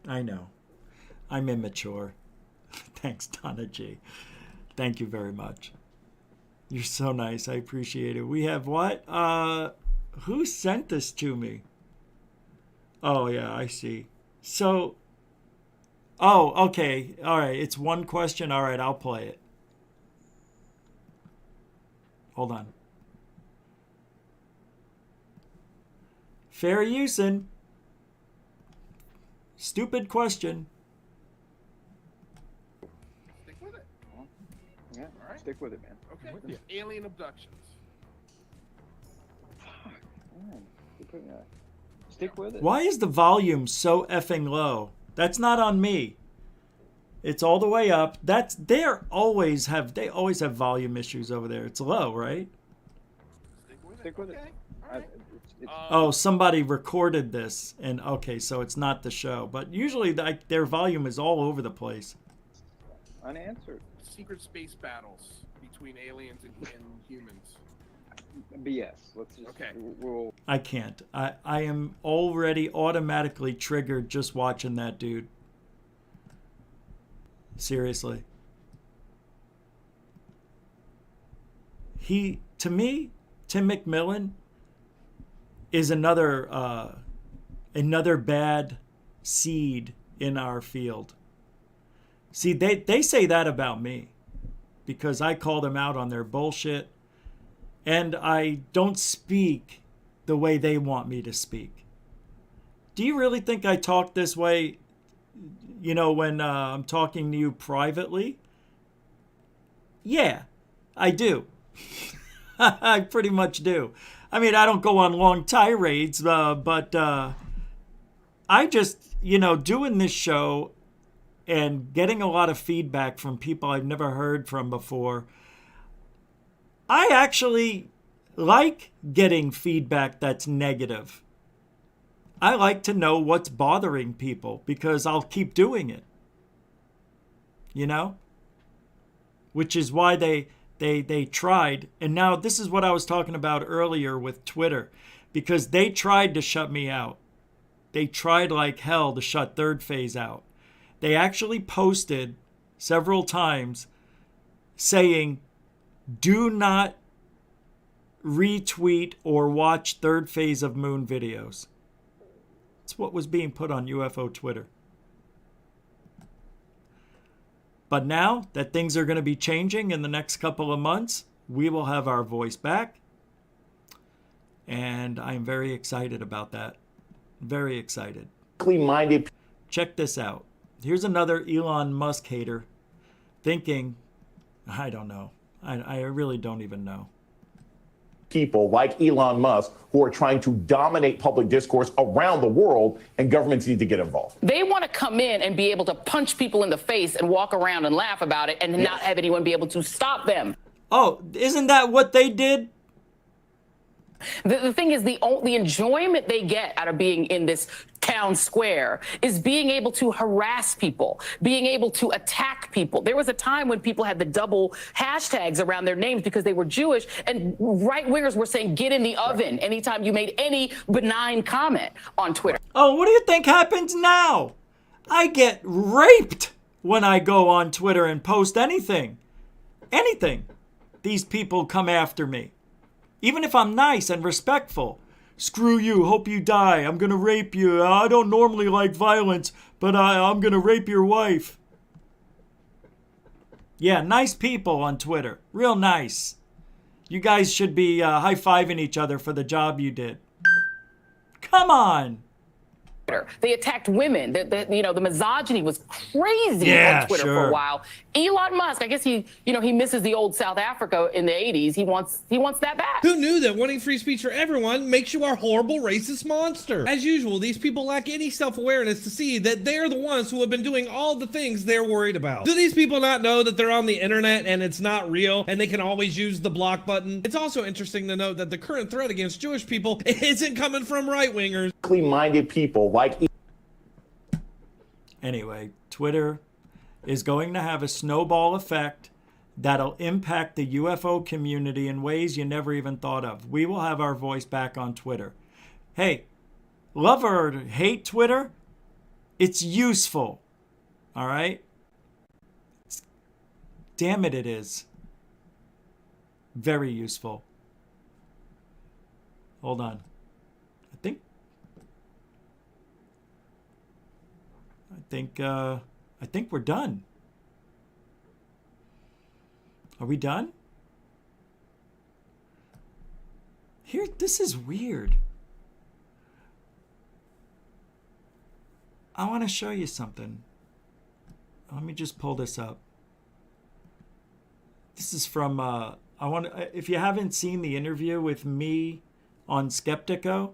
I know. I'm immature. Thanks, Donna G. Thank you very much. You're so nice. I appreciate it. We have what? Who sent this to me? Oh, yeah, I see. So, oh, okay. All right. It's one question. All right, I'll play it. Hold on. Fair using. Stupid question. stick with it. Yeah, all right. Stick with it, man. Okay. Alien abductions. Man, stick with it. Why is the volume so effing low? That's not on me. It's all the way up. They always have volume issues over there. It's low, right? Stick with it. Okay. Oh, somebody recorded this, and okay, so it's not the show. But usually their volume is all over the place. Unanswered. Secret space battles between aliens and humans? BS. Let's just. Okay. We'll. I can't. I am already automatically triggered just watching that dude. Seriously. To me, Tim McMillan is another bad seed in our field. See, they say that about me because I call them out on their bullshit and I don't speak the way they want me to speak. Do you really think I talk this way, when I'm talking to you privately? Yeah, I do. I pretty much do. I mean, I don't go on long tirades, but I just, doing this show and getting a lot of feedback from people I've never heard from before, I actually like getting feedback that's negative. I like to know what's bothering people because I'll keep doing it. Which is why they tried. And now this is what I was talking about earlier with Twitter, because they tried to shut me out. They tried like hell to shut Third Phase out. They actually posted several times saying, do not retweet or watch Third Phase of Moon videos. That's what was being put on UFO Twitter. But now that things are going to be changing in the next couple of months, we will have our voice back. And I'm very excited about that. Very excited. Minded. Check this out. Here's another Elon Musk hater thinking, I don't know. I really don't even know. People like Elon Musk who are trying to dominate public discourse around the world, and governments need to get involved. They want to come in and be able to punch people in the face and walk around and laugh about it and not have anyone be able to stop them. Oh, isn't that what they did? The thing is, the enjoyment they get out of being in this town square is being able to harass people, being able to attack people. There was a time when people had the double hashtags around their names because they were Jewish, and right-wingers were saying, get in the oven anytime you made any benign comment on Twitter. Oh, what do you think happens now? I get raped when I go on Twitter and post anything. Anything. These people come after me. Even if I'm nice and respectful. Screw you, hope you die, I'm gonna rape you. I don't normally like violence, but I'm gonna rape your wife. Yeah, nice people on Twitter. Real nice. You guys should be high-fiving each other for the job you did. Come on. They attacked women. The misogyny was crazy on Twitter for a while. Elon Musk, I guess he misses the old South Africa in the 80s. He wants that back. Who knew that wanting free speech for everyone makes you a horrible racist monster? As usual, these people lack any self-awareness to see that they're the ones who have been doing all the things they're worried about. Do these people not know that they're on the internet and it's not real and they can always use the block button? It's also interesting to note that the current threat against Jewish people isn't coming from right-wingers. Minded people like. Anyway, Twitter is going to have a snowball effect that'll impact the UFO community in ways you never even thought of. We will have our voice back on Twitter. Hey, love or hate Twitter, it's useful. All right? Damn it, it is. Very useful. Hold on. I think we're done. Are we done? Here, this is weird. I want to show you something. Let me just pull this up. This is from if you haven't seen the interview with me on Skeptico,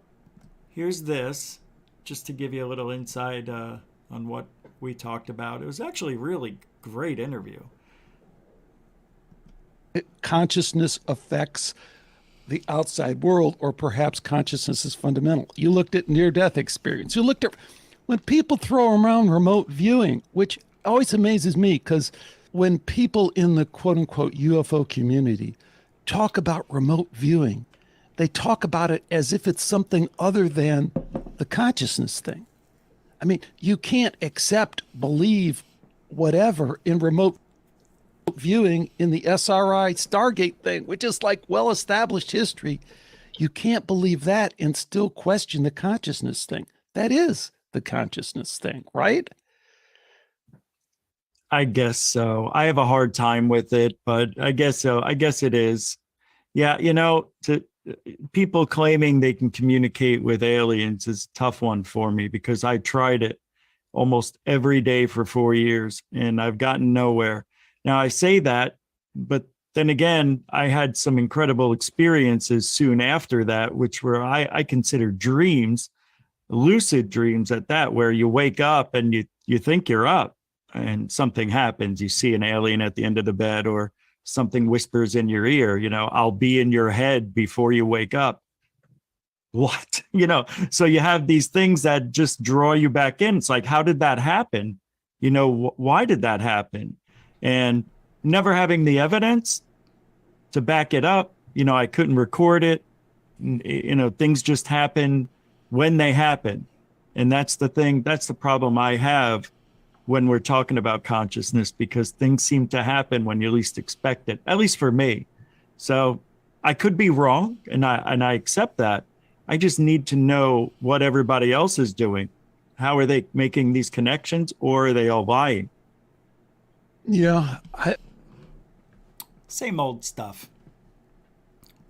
here's this, just to give you a little insight on what we talked about. It was actually a really great interview. Consciousness affects the outside world, or perhaps consciousness is fundamental. You looked at near-death experience. You looked at when people throw around remote viewing, which always amazes me because when people in the quote unquote UFO community talk about remote viewing, they talk about it as if it's something other than the consciousness thing. I mean, you can't accept, believe, whatever in remote viewing in the SRI Stargate thing, which is like well-established history. You can't believe that and still question the consciousness thing. That is the consciousness thing, right? I guess so. I have a hard time with it, but I guess so. I guess it is. Yeah, to people claiming they can communicate with aliens is a tough one for me because I tried it almost every day for 4 years and I've gotten nowhere. Now I say that, but then again, I had some incredible experiences soon after that, which were I consider dreams, lucid dreams at that, where you wake up and you think you're up and something happens. You see an alien at the end of the bed or something whispers in your ear, I'll be in your head before you wake up. What? So you have these things that just draw you back in. It's like, how did that happen? Why did that happen? And never having the evidence to back it up, I couldn't record it. Things just happen when they happen. And that's the thing. That's the problem I have when we're talking about consciousness, because things seem to happen when you least expect it, at least for me. So I could be wrong, and I accept that. I just need to know what everybody else is doing. How are they making these connections, or are they all lying? Yeah. Same old stuff.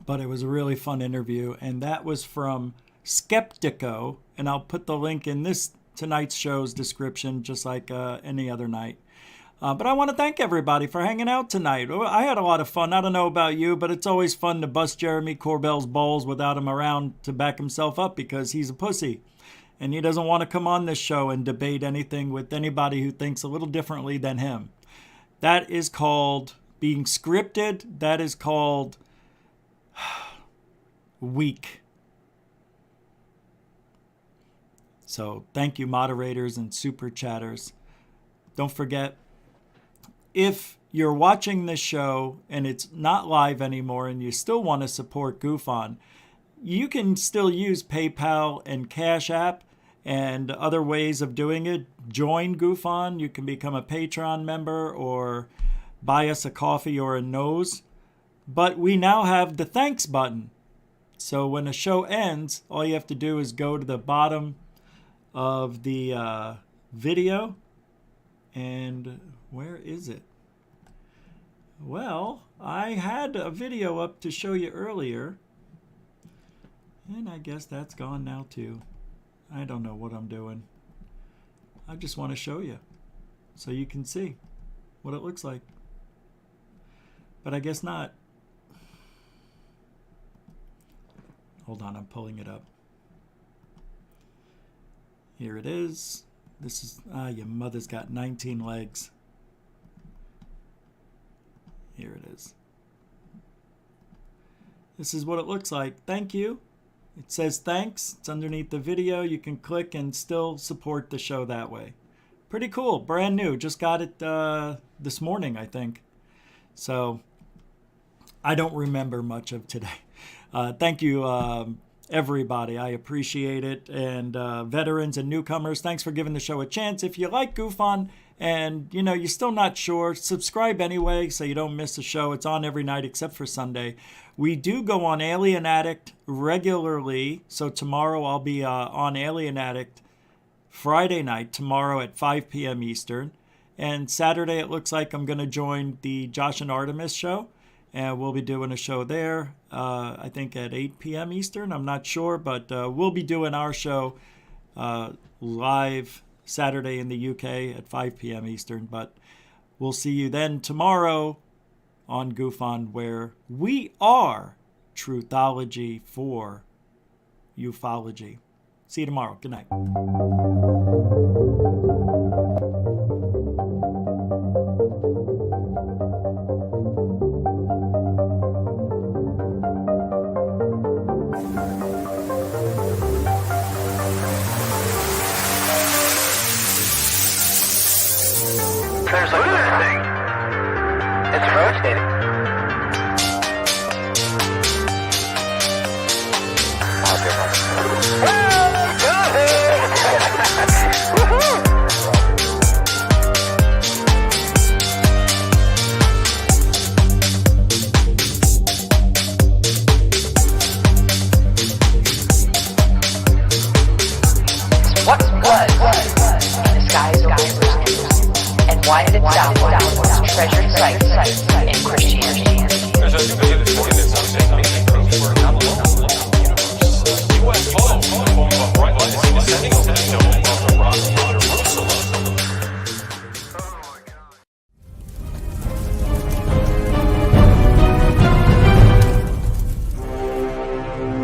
But it was a really fun interview, and that was from Skeptico, and I'll put the link in tonight's show's description, just like any other night. But I want to thank everybody for hanging out tonight. I had a lot of fun. I don't know about you, but it's always fun to bust Jeremy Corbell's balls without him around to back himself up, because he's a pussy. And he doesn't want to come on this show and debate anything with anybody who thinks a little differently than him. That is called being scripted. That is called weak. So thank you, moderators and super chatters. Don't forget, if you're watching this show and it's not live anymore and you still want to support Goof On, you can still use PayPal and Cash App and other ways of doing it. Join Goof On. You can become a Patreon member or buy us a coffee or a nose. But we now have the thanks button. So when a show ends, all you have to do is go to the bottom of the video, and where is it? Well, I had a video up to show you earlier, and I guess that's gone now too. I don't know what I'm doing. I just want to show you so you can see what it looks like, but I guess not. Hold on, I'm pulling it up. Here it is. This is, your mother's got 19 legs. Here it is. This is what it looks like. Thank you. It says thanks. It's underneath the video. You can click and still support the show that way. Pretty cool. Brand new. Just got it this morning, I think. So I don't remember much of today. Thank you, everybody. I appreciate it. And veterans and newcomers, thanks for giving the show a chance. If you like Goof On and you're still not sure, subscribe anyway so you don't miss a show. It's on every night except for Sunday. We do go on Alien Addict regularly. So tomorrow I'll be on Alien Addict Friday night, tomorrow at 5 p.m. Eastern. And Saturday it looks like I'm going to join the Josh and Artemis show. And we'll be doing a show there, I think at 8 p.m. Eastern. I'm not sure, but we'll be doing our show live Saturday in the UK at 5 p.m. Eastern. But we'll see you then tomorrow on Goof On, where we are Truthology for UFOlogy. See you tomorrow. Good night. There's a good thing widens downward towards treasured sites in Christianity. UFO, form of bright light descending over the dome.